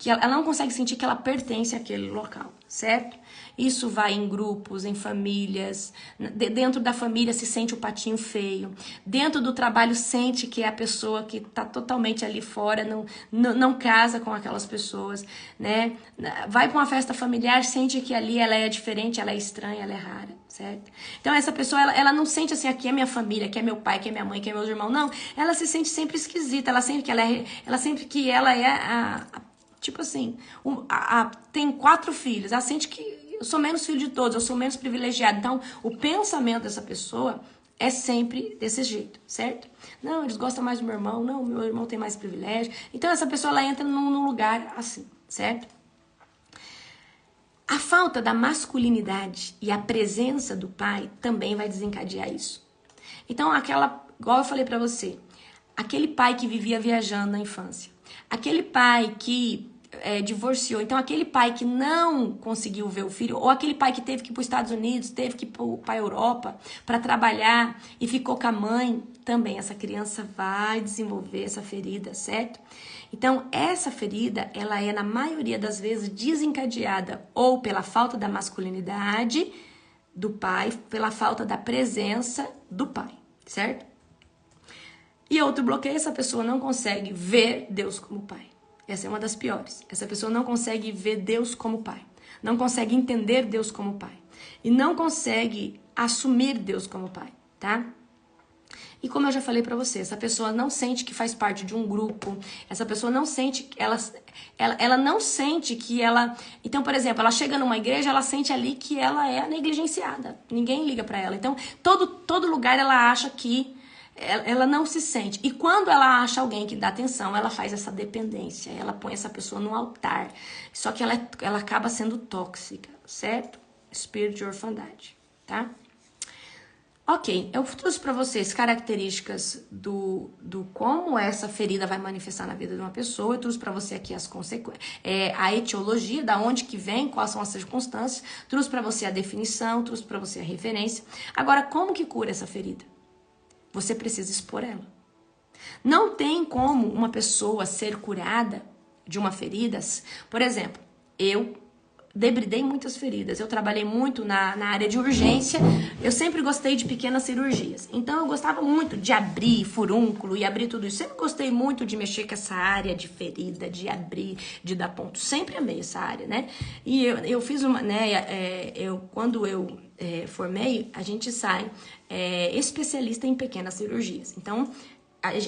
Ela não consegue sentir que ela pertence àquele local, certo? Isso vai em grupos, em famílias. Dentro da família se sente o patinho feio. Dentro do trabalho sente que é a pessoa que está totalmente ali fora, não casa com aquelas pessoas, né? Vai para uma festa familiar, sente que ali ela é diferente, ela é estranha, ela é rara, certo? Então essa pessoa, ela não sente assim, aqui é minha família, aqui é meu pai, aqui é minha mãe, aqui é meus irmãos. Não, ela se sente sempre esquisita, ela sente que ela é tipo assim, tem 4 filhos, ela sente que eu sou menos filho de todos, eu sou menos privilegiado. Então, o pensamento dessa pessoa é sempre desse jeito, certo? Não, eles gostam mais do meu irmão, não, meu irmão tem mais privilégio. Então, essa pessoa, ela entra num lugar assim, certo? A falta da masculinidade e a presença do pai também vai desencadear isso. Então, igual eu falei pra você, aquele pai que vivia viajando na infância, aquele pai que divorciou, então aquele pai que não conseguiu ver o filho, ou aquele pai que teve que ir para os Estados Unidos, teve que ir para a Europa para trabalhar e ficou com a mãe, também essa criança vai desenvolver essa ferida, certo? Então essa ferida, ela é na maioria das vezes desencadeada ou pela falta da masculinidade do pai, pela falta da presença do pai, certo? E outro bloqueio, essa pessoa não consegue ver Deus como pai. Essa é uma das piores. Essa pessoa não consegue ver Deus como pai. Não consegue entender Deus como pai. E não consegue assumir Deus como pai, tá? E como eu já falei pra você, essa pessoa não sente que faz parte de um grupo. Essa pessoa não sente... Ela não sente que ela... Então, por exemplo, ela chega numa igreja, ela sente ali que ela é negligenciada. Ninguém liga pra ela. Então, todo lugar ela acha que... Ela não se sente. E quando ela acha alguém que dá atenção, ela faz essa dependência. Ela põe essa pessoa no altar. Só que ela acaba sendo tóxica, certo? Espírito de orfandade, tá? Ok, eu trouxe para vocês características do como essa ferida vai manifestar na vida de uma pessoa. Eu trouxe para você aqui as consequências, a etiologia, da onde que vem, quais são as circunstâncias. Trouxe para você a definição, trouxe para você a referência. Agora, como que cura essa ferida? você precisa expor ela. Não tem como uma pessoa ser curada de uma ferida. Por exemplo, eu debridei muitas feridas. Eu trabalhei muito na área de urgência. Eu sempre gostei de pequenas cirurgias. Então, eu gostava muito de abrir furúnculo e abrir tudo isso. Sempre gostei muito de mexer com essa área de ferida, de abrir, de dar ponto. Sempre amei essa área, né? E eu fiz uma, né? Quando eu formei, a gente sai especialista em pequenas cirurgias. Então,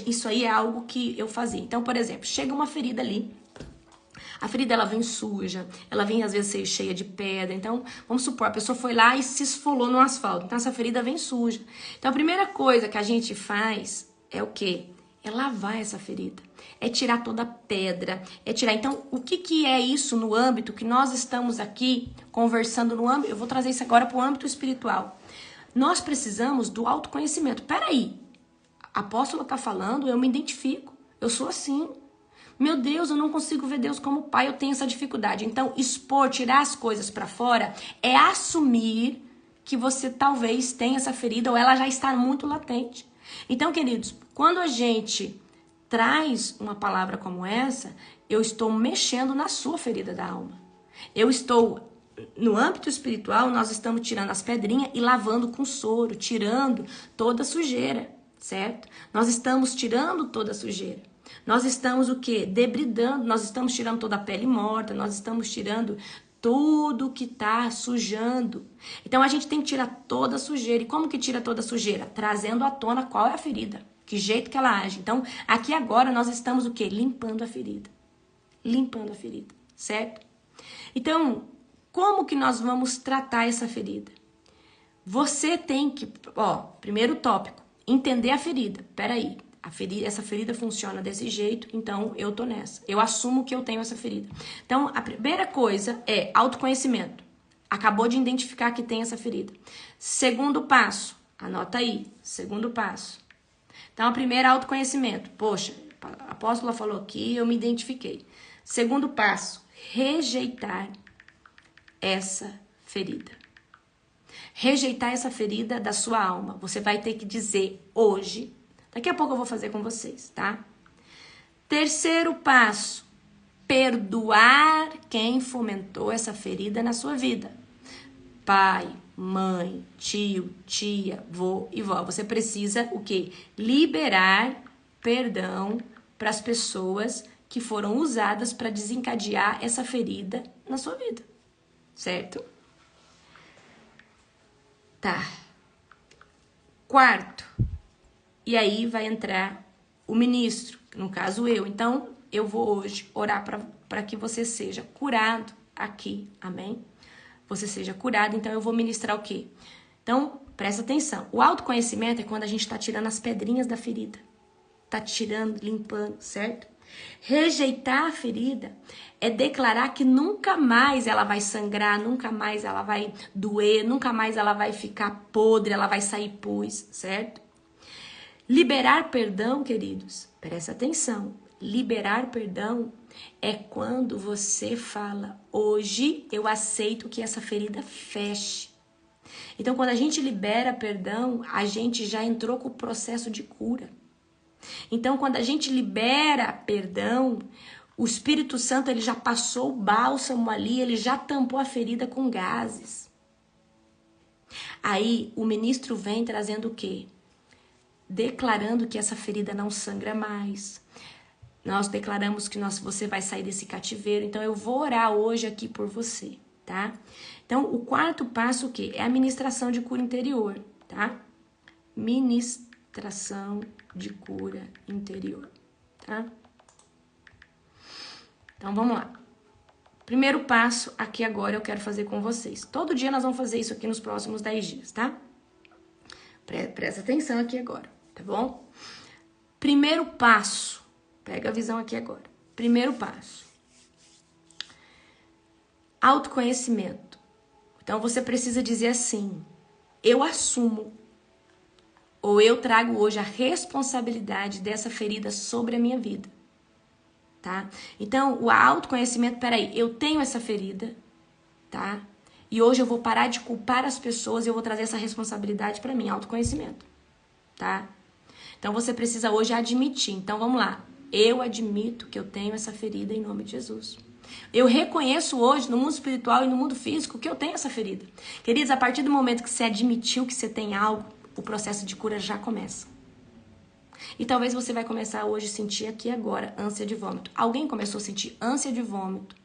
isso aí é algo que eu fazia. Então, por exemplo, chega uma ferida ali. A ferida, ela vem suja, ela vem às vezes cheia de pedra. Então, vamos supor, a pessoa foi lá e se esfolou no asfalto. Então, essa ferida vem suja. Então, a primeira coisa que a gente faz é o quê? É lavar essa ferida. É tirar toda a pedra. É tirar. Então, o que é isso no âmbito que nós estamos aqui conversando no âmbito? Eu vou trazer isso agora para o âmbito espiritual. Nós precisamos do autoconhecimento. Peraí, a apóstola está falando, eu me identifico. Eu sou assim. Meu Deus, eu não consigo ver Deus como pai, eu tenho essa dificuldade. Então, expor, tirar as coisas pra fora é assumir que você talvez tenha essa ferida ou ela já está muito latente. Então, queridos, quando a gente traz uma palavra como essa, eu estou mexendo na sua ferida da alma. Eu estou, no âmbito espiritual, nós estamos tirando as pedrinhas e lavando com soro, tirando toda a sujeira, certo? Nós estamos tirando toda a sujeira. Nós estamos o quê? Debridando, nós estamos tirando toda a pele morta, nós estamos tirando tudo que tá sujando. Então a gente tem que tirar toda a sujeira. E como que tira toda a sujeira? Trazendo à tona qual é a ferida, que jeito que ela age. Então aqui agora nós estamos o quê? Limpando a ferida. Limpando a ferida, certo? Então, como que nós vamos tratar essa ferida? Você tem que, primeiro tópico, entender a ferida. Peraí. Essa ferida funciona desse jeito, então eu tô nessa. Eu assumo que eu tenho essa ferida. Então, a primeira coisa é autoconhecimento. Acabou de identificar que tem essa ferida. Segundo passo, anota aí. Segundo passo. Então, a primeira é autoconhecimento. Poxa, a apóstola falou aqui, eu me identifiquei. Segundo passo, rejeitar essa ferida. Rejeitar essa ferida da sua alma. Você vai ter que dizer hoje. Daqui a pouco eu vou fazer com vocês, tá? Terceiro passo, perdoar quem fomentou essa ferida na sua vida. Pai, mãe, tio, tia, vô e vó. Você precisa o quê? Liberar perdão para as pessoas que foram usadas para desencadear essa ferida na sua vida, certo? Tá. Quarto. E aí vai entrar o ministro, no caso eu. Então, eu vou hoje orar para que você seja curado aqui, amém? Você seja curado, então eu vou ministrar o quê? Então, presta atenção. O autoconhecimento é quando a gente está tirando as pedrinhas da ferida. Tá tirando, limpando, certo? Rejeitar a ferida é declarar que nunca mais ela vai sangrar, nunca mais ela vai doer, nunca mais ela vai ficar podre, ela vai sair pus, certo? Liberar perdão, queridos, presta atenção. Liberar perdão é quando você fala, hoje eu aceito que essa ferida feche. Então, quando a gente libera perdão, a gente já entrou com o processo de cura. Então, quando a gente libera perdão, o Espírito Santo ele já passou o bálsamo ali, ele já tampou a ferida com gases. Aí, o ministro vem trazendo o quê? Declarando que essa ferida não sangra mais. Nós declaramos que você vai sair desse cativeiro. Então, eu vou orar hoje aqui por você, tá? Então, o quarto passo, o quê? É a ministração de cura interior, tá? Ministração de cura interior, tá? Então, vamos lá. Primeiro passo, aqui agora eu quero fazer com vocês. Todo dia nós vamos fazer isso aqui nos próximos 10 dias, tá? Presta atenção aqui agora, tá bom? Primeiro passo, pega a visão aqui agora. Primeiro passo, autoconhecimento. Então, você precisa dizer assim, eu assumo, ou eu trago hoje a responsabilidade dessa ferida sobre a minha vida, tá? Então, o autoconhecimento, peraí, eu tenho essa ferida, tá? E hoje eu vou parar de culpar as pessoas e eu vou trazer essa responsabilidade para mim, autoconhecimento, tá? Então você precisa hoje admitir. Então vamos lá. Eu admito que eu tenho essa ferida em nome de Jesus. Eu reconheço hoje no mundo espiritual e no mundo físico que eu tenho essa ferida. Queridos, a partir do momento que você admitiu que você tem algo, o processo de cura já começa. E talvez você vai começar hoje a sentir aqui agora ânsia de vômito. Alguém começou a sentir ânsia de vômito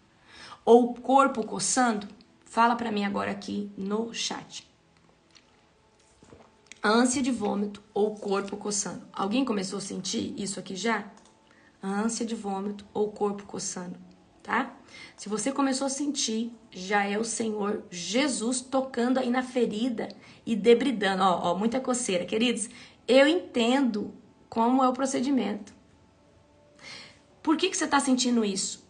ou corpo coçando? Fala pra mim agora aqui no chat. Ânsia de vômito ou corpo coçando. Alguém começou a sentir isso aqui já? Ânsia de vômito ou corpo coçando, tá? Se você começou a sentir, já é o Senhor Jesus tocando aí na ferida e debridando. Ó, muita coceira. Queridos, eu entendo como é o procedimento. Por que você está sentindo isso?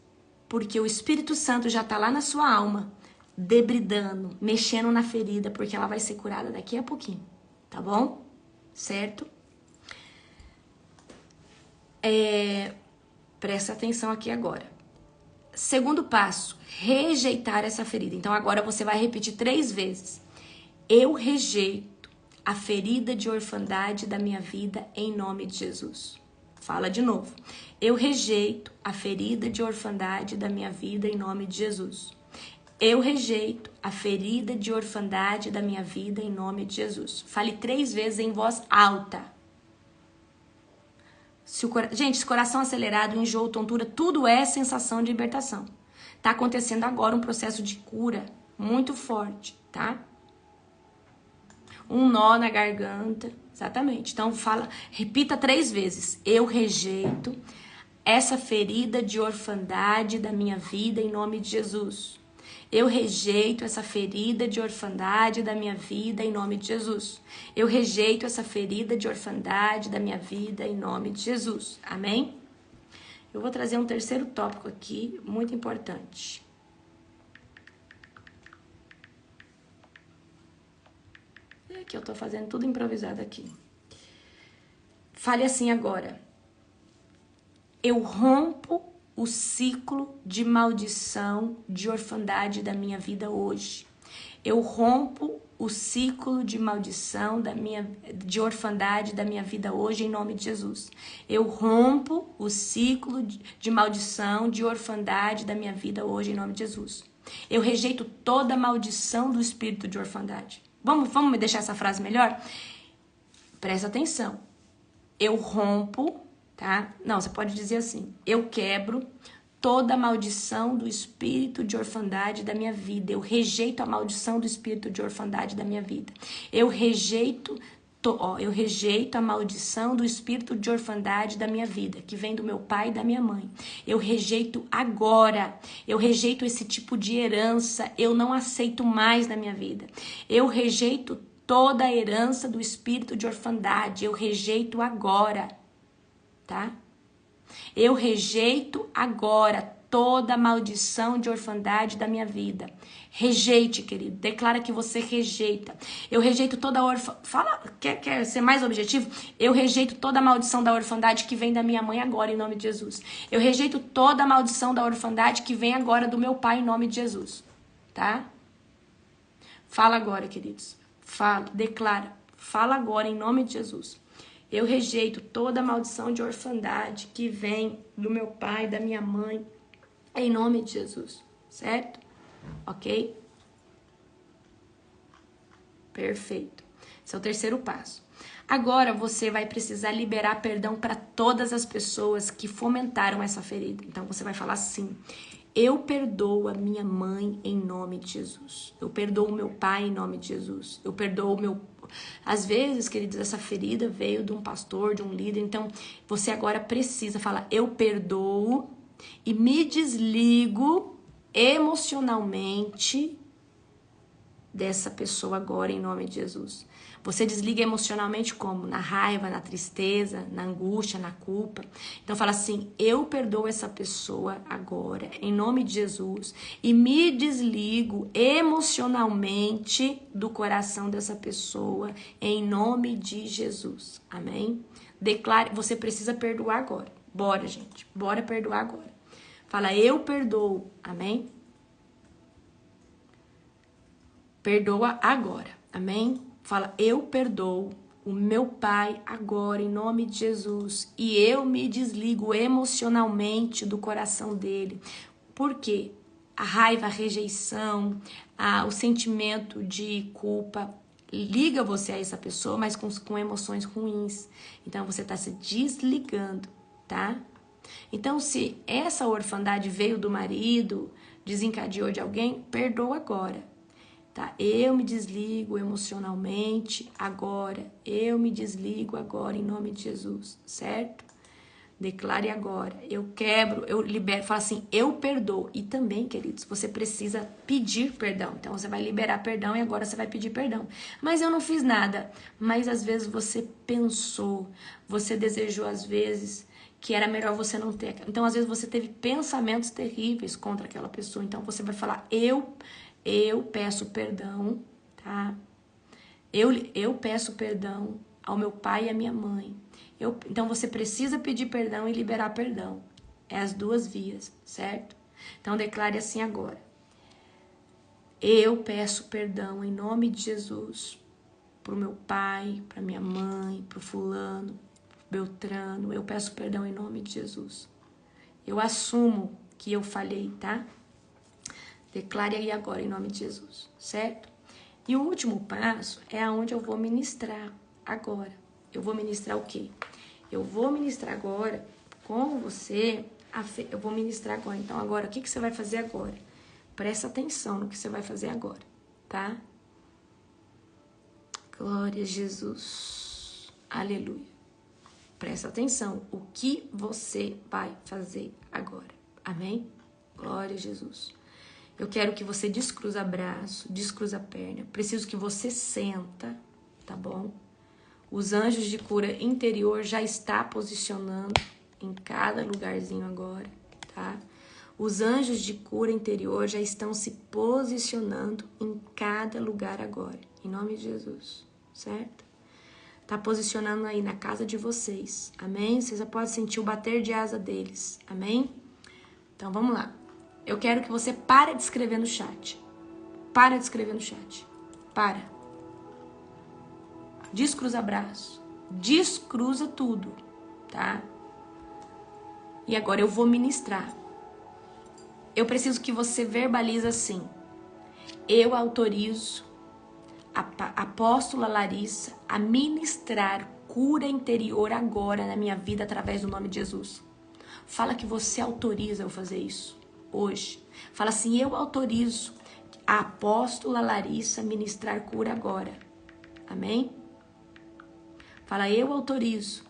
Porque o Espírito Santo já está lá na sua alma, debridando, mexendo na ferida, porque ela vai ser curada daqui a pouquinho, tá bom? Certo? Presta atenção aqui agora. Segundo passo, rejeitar essa ferida. Então agora você vai repetir 3 vezes. Eu rejeito a ferida de orfandade da minha vida em nome de Jesus. Fala de novo. Eu rejeito a ferida de orfandade da minha vida em nome de Jesus. Eu rejeito a ferida de orfandade da minha vida em nome de Jesus. Fale 3 vezes em voz alta. Gente, esse coração acelerado, enjoo, tontura, tudo é sensação de libertação. Tá acontecendo agora um processo de cura muito forte, tá? Um nó na garganta, exatamente. Então repita 3 vezes. Eu rejeito essa ferida de orfandade da minha vida em nome de Jesus. Eu rejeito essa ferida de orfandade da minha vida em nome de Jesus. Eu rejeito essa ferida de orfandade da minha vida em nome de Jesus. Amém? Eu vou trazer um terceiro tópico aqui, muito importante. É que eu tô fazendo tudo improvisado aqui. Fale assim agora. Eu rompo o ciclo de maldição, de orfandade da minha vida hoje. Eu rompo o ciclo de maldição de orfandade da minha vida hoje em nome de Jesus. Eu rompo o ciclo de maldição, de orfandade da minha vida hoje em nome de Jesus. Eu rejeito toda maldição do espírito de orfandade. Vamos me deixar essa frase melhor? Presta atenção. Eu rompo, tá? Não, você pode dizer assim. Eu quebro toda a maldição do espírito de orfandade da minha vida. Eu rejeito a maldição do espírito de orfandade da minha vida. Eu rejeito a maldição do espírito de orfandade da minha vida, que vem do meu pai e da minha mãe. Eu rejeito agora. Eu rejeito esse tipo de herança. Eu não aceito mais na minha vida. Eu rejeito toda a herança do espírito de orfandade. Eu rejeito agora. Tá? Eu rejeito agora toda a maldição de orfandade da minha vida. Rejeite, querido. Declara que você rejeita. Eu rejeito toda a quer ser mais objetivo? Eu rejeito toda a maldição da orfandade que vem da minha mãe agora, em nome de Jesus. Eu rejeito toda a maldição da orfandade que vem agora do meu pai, em nome de Jesus. Tá? Fala agora, queridos. Fala, declara. Fala agora, em nome de Jesus. Eu rejeito toda a maldição de orfandade que vem do meu pai, da minha mãe, em nome de Jesus, certo? Ok? Perfeito. Esse é o terceiro passo. Agora você vai precisar liberar perdão para todas as pessoas que fomentaram essa ferida. Então você vai falar assim: eu perdoo a minha mãe em nome de Jesus. Eu perdoo o meu pai em nome de Jesus. Eu perdoo o meu... Às vezes, queridos, essa ferida veio de um pastor, de um líder. Então, você agora precisa falar: eu perdoo e me desligo emocionalmente dessa pessoa agora em nome de Jesus. Você desliga emocionalmente como? Na raiva, na tristeza, na angústia, na culpa. Então fala assim: eu perdoo essa pessoa agora em nome de Jesus e me desligo emocionalmente do coração dessa pessoa em nome de Jesus. Amém? Declare, você precisa perdoar agora. Bora, gente. Bora perdoar agora. Fala: eu perdoo. Amém? Perdoa agora. Amém? Fala: eu perdoo o meu pai agora, em nome de Jesus, e eu me desligo emocionalmente do coração dele. Por quê? A raiva, a rejeição, o sentimento de culpa liga você a essa pessoa, mas com emoções ruins. Então você está se desligando, tá? Então, se essa orfandade veio do marido, desencadeou de alguém, perdoa agora, tá? Eu me desligo emocionalmente agora. Eu me desligo agora em nome de Jesus, certo? Declare agora. Eu quebro, eu libero, fala assim, eu perdoo. E também, queridos, você precisa pedir perdão. Então, você vai liberar perdão e agora você vai pedir perdão. Mas eu não fiz nada. Mas às vezes você pensou, você desejou às vezes que era melhor você não ter. Então, às vezes você teve pensamentos terríveis contra aquela pessoa. Então, você vai falar, eu peço perdão, tá? Eu peço perdão ao meu pai e à minha mãe. Então, você precisa pedir perdão e liberar perdão. É as duas vias, certo? Então, declare assim agora. Eu peço perdão em nome de Jesus pro meu pai, pra minha mãe, pro fulano, Beltrano. Eu peço perdão em nome de Jesus. Eu assumo que eu falhei, tá? Declare aí agora em nome de Jesus, certo? E o último passo é aonde eu vou ministrar agora. Eu vou ministrar o quê? Eu vou ministrar agora com você, eu vou ministrar agora. Então, agora, o que você vai fazer agora? Presta atenção no que você vai fazer agora, tá? Glória a Jesus. Aleluia. Presta atenção, o que você vai fazer agora. Amém? Glória a Jesus. Eu quero que você descruza braço, descruza perna. Preciso que você senta, tá bom? Os anjos de cura interior já está posicionando em cada lugarzinho agora, tá? Os anjos de cura interior já estão se posicionando em cada lugar agora, em nome de Jesus, certo? Tá posicionando aí na casa de vocês, amém? Vocês já podem sentir o bater de asa deles, amém? Então, vamos lá. Eu quero que você pare de escrever no chat. Para de escrever no chat. Para. Descruza braço. Descruza tudo, tá? E agora eu vou ministrar. Eu preciso que você verbalize assim. Eu autorizo a apóstola Larissa a ministrar cura interior agora na minha vida através do nome de Jesus. Fala que você autoriza eu fazer isso hoje. Fala assim, eu autorizo a apóstola Larissa a ministrar cura agora. Amém? Fala, eu autorizo.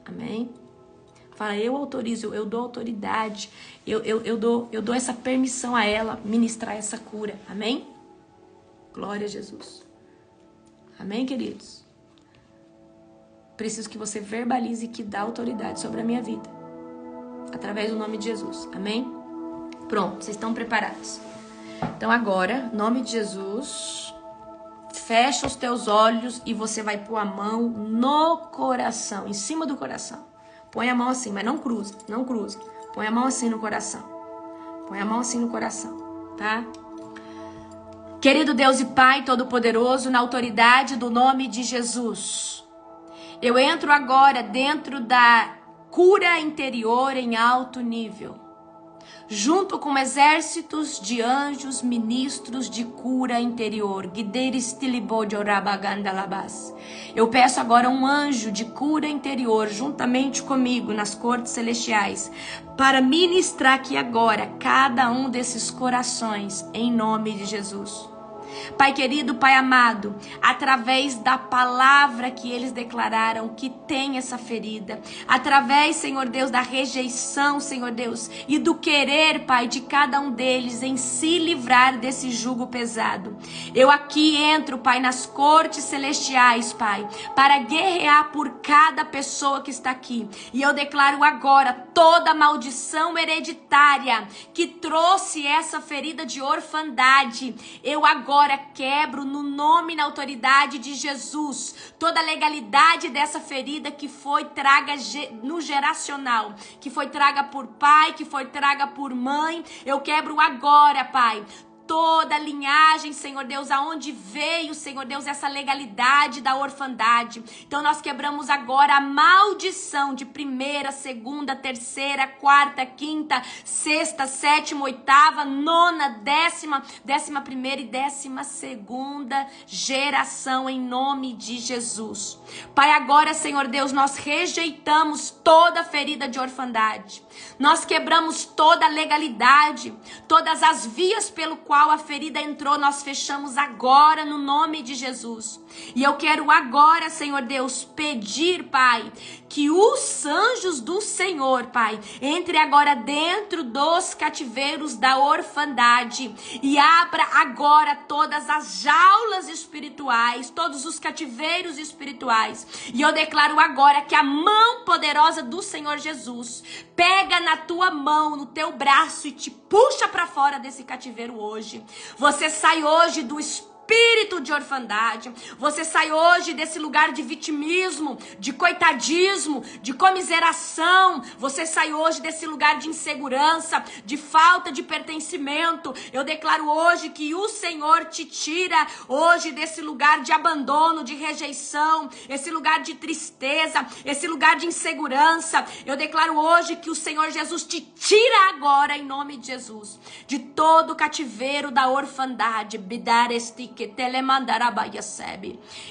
Amém? Fala, eu autorizo, eu dou autoridade, eu dou essa permissão a ela ministrar essa cura. Amém? Glória a Jesus. Amém, queridos? Preciso que você verbalize que dá autoridade sobre a minha vida. Através do nome de Jesus. Amém? Pronto, vocês estão preparados. Então agora, em nome de Jesus... Fecha os teus olhos e você vai pôr a mão no coração, em cima do coração. Põe a mão assim, mas não cruza, não cruza. Põe a mão assim no coração. Põe a mão assim no coração, tá? Querido Deus e Pai Todo-Poderoso, na autoridade do nome de Jesus, eu entro agora dentro da cura interior em alto nível. Junto com exércitos de anjos, ministros de cura interior. Eu peço agora um anjo de cura interior, juntamente comigo nas cortes celestiais, para ministrar aqui agora cada um desses corações, em nome de Jesus. Pai querido, Pai amado, através da palavra que eles declararam que tem essa ferida, através, Senhor Deus, da rejeição, Senhor Deus, e do querer, Pai, de cada um deles em se livrar desse jugo pesado. Eu aqui entro, Pai, nas cortes celestiais, Pai, para guerrear por cada pessoa que está aqui. E eu declaro agora toda maldição hereditária que trouxe essa ferida de orfandade. Eu agora quebro no nome e na autoridade de Jesus toda a legalidade dessa ferida que foi traga no geracional, que foi traga por pai, que foi traga por mãe. Eu quebro agora, Pai, toda a linhagem, Senhor Deus, aonde veio, Senhor Deus, essa legalidade da orfandade. Então nós quebramos agora a maldição de primeira, segunda, terceira, quarta, quinta, sexta, sétima, oitava, nona, décima primeira e 12ª geração, em nome de Jesus. Pai, agora, Senhor Deus, nós rejeitamos toda ferida de orfandade. Nós quebramos toda a legalidade, todas as vias pelo qual a ferida entrou, nós fechamos agora no nome de Jesus. E eu quero agora, Senhor Deus, pedir, Pai, que os anjos do Senhor, Pai, entre agora dentro dos cativeiros da orfandade e abra agora todas as jaulas espirituais, todos os cativeiros espirituais. E eu declaro agora que a mão poderosa do Senhor Jesus pega na tua mão, no teu braço e te puxa para fora desse cativeiro hoje. Você sai hoje do espírito de orfandade. Você sai hoje desse lugar de vitimismo, de coitadismo, de comiseração. Você sai hoje desse lugar de insegurança, de falta de pertencimento. Eu declaro hoje que o Senhor te tira hoje desse lugar de abandono, de rejeição, esse lugar de tristeza, esse lugar de insegurança. Eu declaro hoje que o Senhor Jesus te tira agora, em nome de Jesus, de todo o cativeiro da orfandade.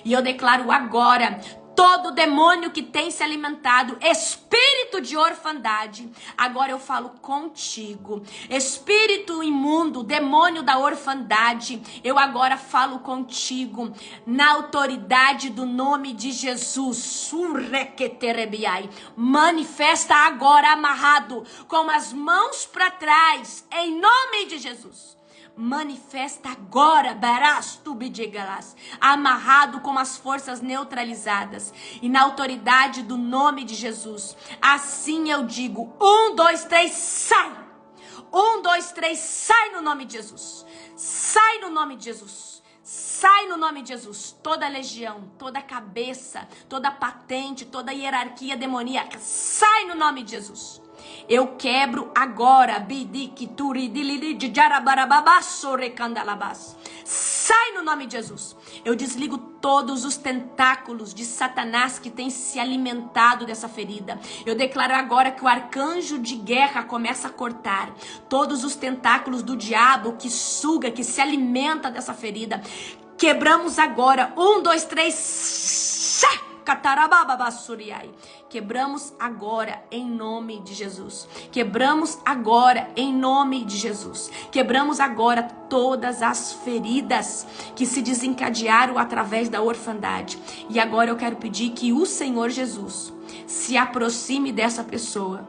E eu declaro agora, todo demônio que tem se alimentado, espírito de orfandade, agora eu falo contigo. Espírito imundo, demônio da orfandade, eu agora falo contigo, na autoridade do nome de Jesus. Manifesta agora amarrado, com as mãos para trás, em nome de Jesus. Manifesta agora, amarrado com as forças neutralizadas e na autoridade do nome de Jesus. Assim eu digo: 1, 2, 3, sai! 1, 2, 3, sai no nome de Jesus. Sai no nome de Jesus. Sai no nome de Jesus. Toda legião, toda cabeça, toda patente, toda hierarquia demoníaca, sai no nome de Jesus. Eu quebro agora. Sai no nome de Jesus. Eu desligo todos os tentáculos de Satanás que tem se alimentado dessa ferida. Eu declaro agora que o arcanjo de guerra começa a cortar todos os tentáculos do diabo que suga, que se alimenta dessa ferida. Quebramos agora. 1, 2, 3. Sai! Quebramos agora em nome de Jesus. Quebramos agora em nome de Jesus. Quebramos agora todas as feridas que se desencadearam através da orfandade. E agora eu quero pedir que o Senhor Jesus se aproxime dessa pessoa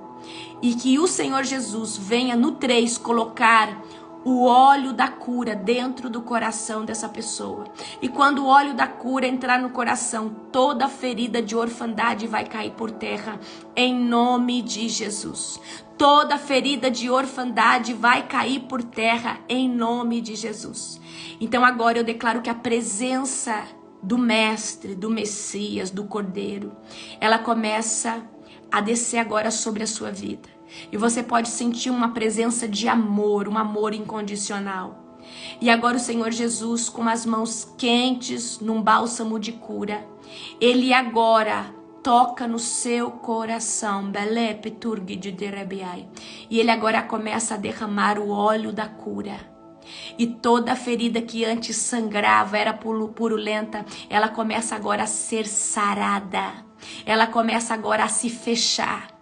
e que o Senhor Jesus venha no 3 colocar o óleo da cura dentro do coração dessa pessoa. E quando o óleo da cura entrar no coração, toda ferida de orfandade vai cair por terra, em nome de Jesus. Toda ferida de orfandade vai cair por terra, em nome de Jesus. Então agora eu declaro que a presença do Mestre, do Messias, do Cordeiro, ela começa a descer agora sobre a sua vida. E você pode sentir uma presença de amor, um amor incondicional. E agora o Senhor Jesus, com as mãos quentes num bálsamo de cura, Ele agora toca no seu coração. E Ele agora começa a derramar o óleo da cura. E toda ferida que antes sangrava, era purulenta, ela começa agora a ser sarada. Ela começa agora a se fechar.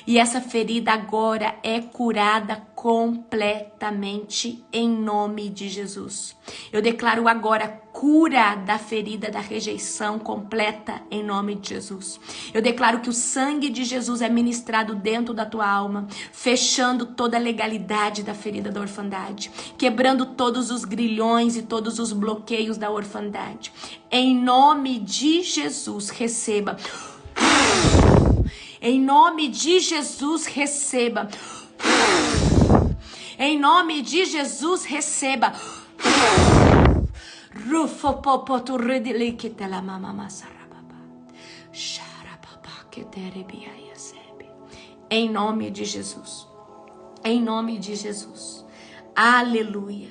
E essa ferida agora é curada completamente em nome de Jesus. Eu declaro agora cura da ferida da rejeição completa em nome de Jesus. Eu declaro que o sangue de Jesus é ministrado dentro da tua alma, fechando toda a legalidade da ferida da orfandade, quebrando todos os grilhões e todos os bloqueios da orfandade. Em nome de Jesus, receba. Em nome de Jesus, receba. Em nome de Jesus, receba. Em nome de Jesus. Em nome de Jesus. Aleluia.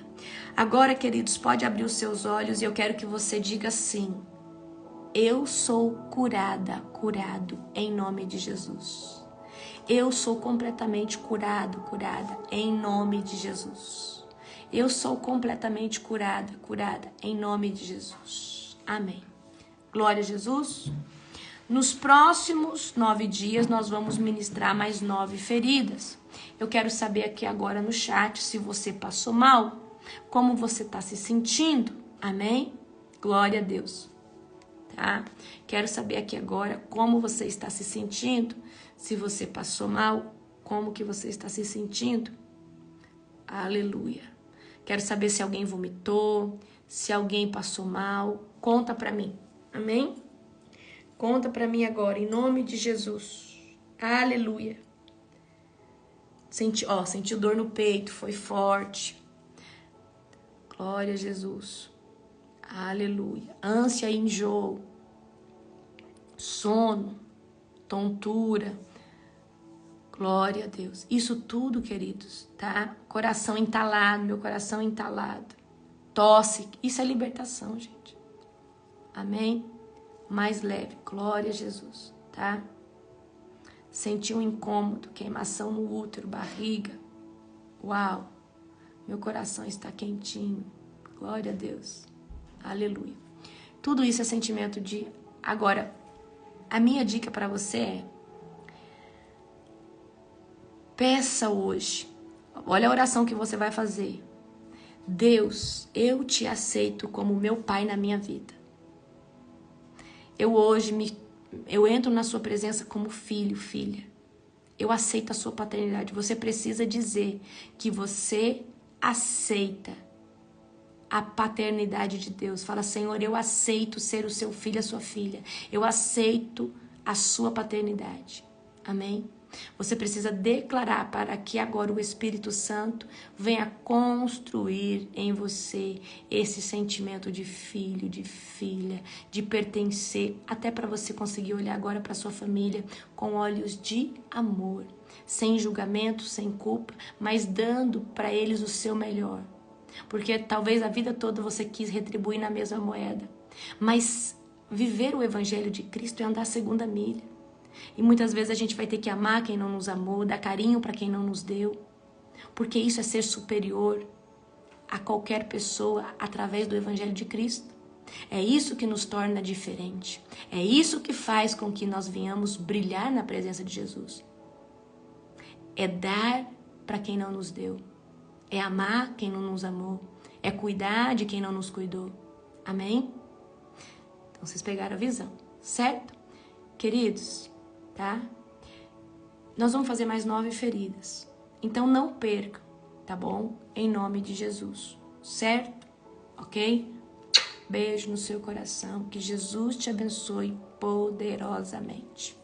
Agora, queridos, pode abrir os seus olhos e eu quero que você diga assim: eu sou curada, curado, em nome de Jesus. Eu sou completamente curado, curada, em nome de Jesus. Eu sou completamente curada, curada, em nome de Jesus. Amém. Glória a Jesus. Nos próximos 9 dias, nós vamos ministrar mais 9 feridas. Eu quero saber aqui agora no chat se você passou mal, como você está se sentindo. Amém? Glória a Deus. Tá? Quero saber aqui agora como você está se sentindo. Se você passou mal, como que você está se sentindo? Aleluia. Quero saber se alguém vomitou, se alguém passou mal. Conta pra mim. Amém? Conta pra mim agora, em nome de Jesus. Aleluia. Sentiu dor no peito, foi forte. Glória a Jesus. Aleluia. Ânsia e enjoo. Sono, tontura. Glória a Deus. Isso tudo, queridos, tá? Coração entalado, meu coração entalado. Tosse, isso é libertação, gente. Amém? Mais leve, glória a Jesus, tá? Senti um incômodo, queimação no útero, barriga. Uau, meu coração está quentinho. Glória a Deus. Aleluia. Tudo isso é sentimento de... Agora, a minha dica para você é: peça hoje. Olha a oração que você vai fazer. Deus, eu te aceito como meu Pai na minha vida. Eu entro na sua presença como filho, filha. Eu aceito a sua paternidade. Você precisa dizer que você aceita a paternidade de Deus. Fala: Senhor, eu aceito ser o seu filho, a sua filha. Eu aceito a sua paternidade. Amém? Você precisa declarar para que agora o Espírito Santo venha construir em você esse sentimento de filho, de filha, de pertencer, até para você conseguir olhar agora para sua família com olhos de amor, sem julgamento, sem culpa, mas dando para eles o seu melhor. Porque talvez a vida toda você quis retribuir na mesma moeda, mas viver o Evangelho de Cristo é andar a segunda milha. E muitas vezes a gente vai ter que amar quem não nos amou, dar carinho para quem não nos deu, porque isso é ser superior a qualquer pessoa através do Evangelho de Cristo. É isso que nos torna diferente. É isso que faz com que nós venhamos brilhar na presença de Jesus. É dar para quem não nos deu. É amar quem não nos amou. É cuidar de quem não nos cuidou. Amém? Então vocês pegaram a visão, certo? Queridos, tá? Nós vamos fazer mais 9 feridas. Então não percam, tá bom? Em nome de Jesus, certo? Ok? Beijo no seu coração. Que Jesus te abençoe poderosamente.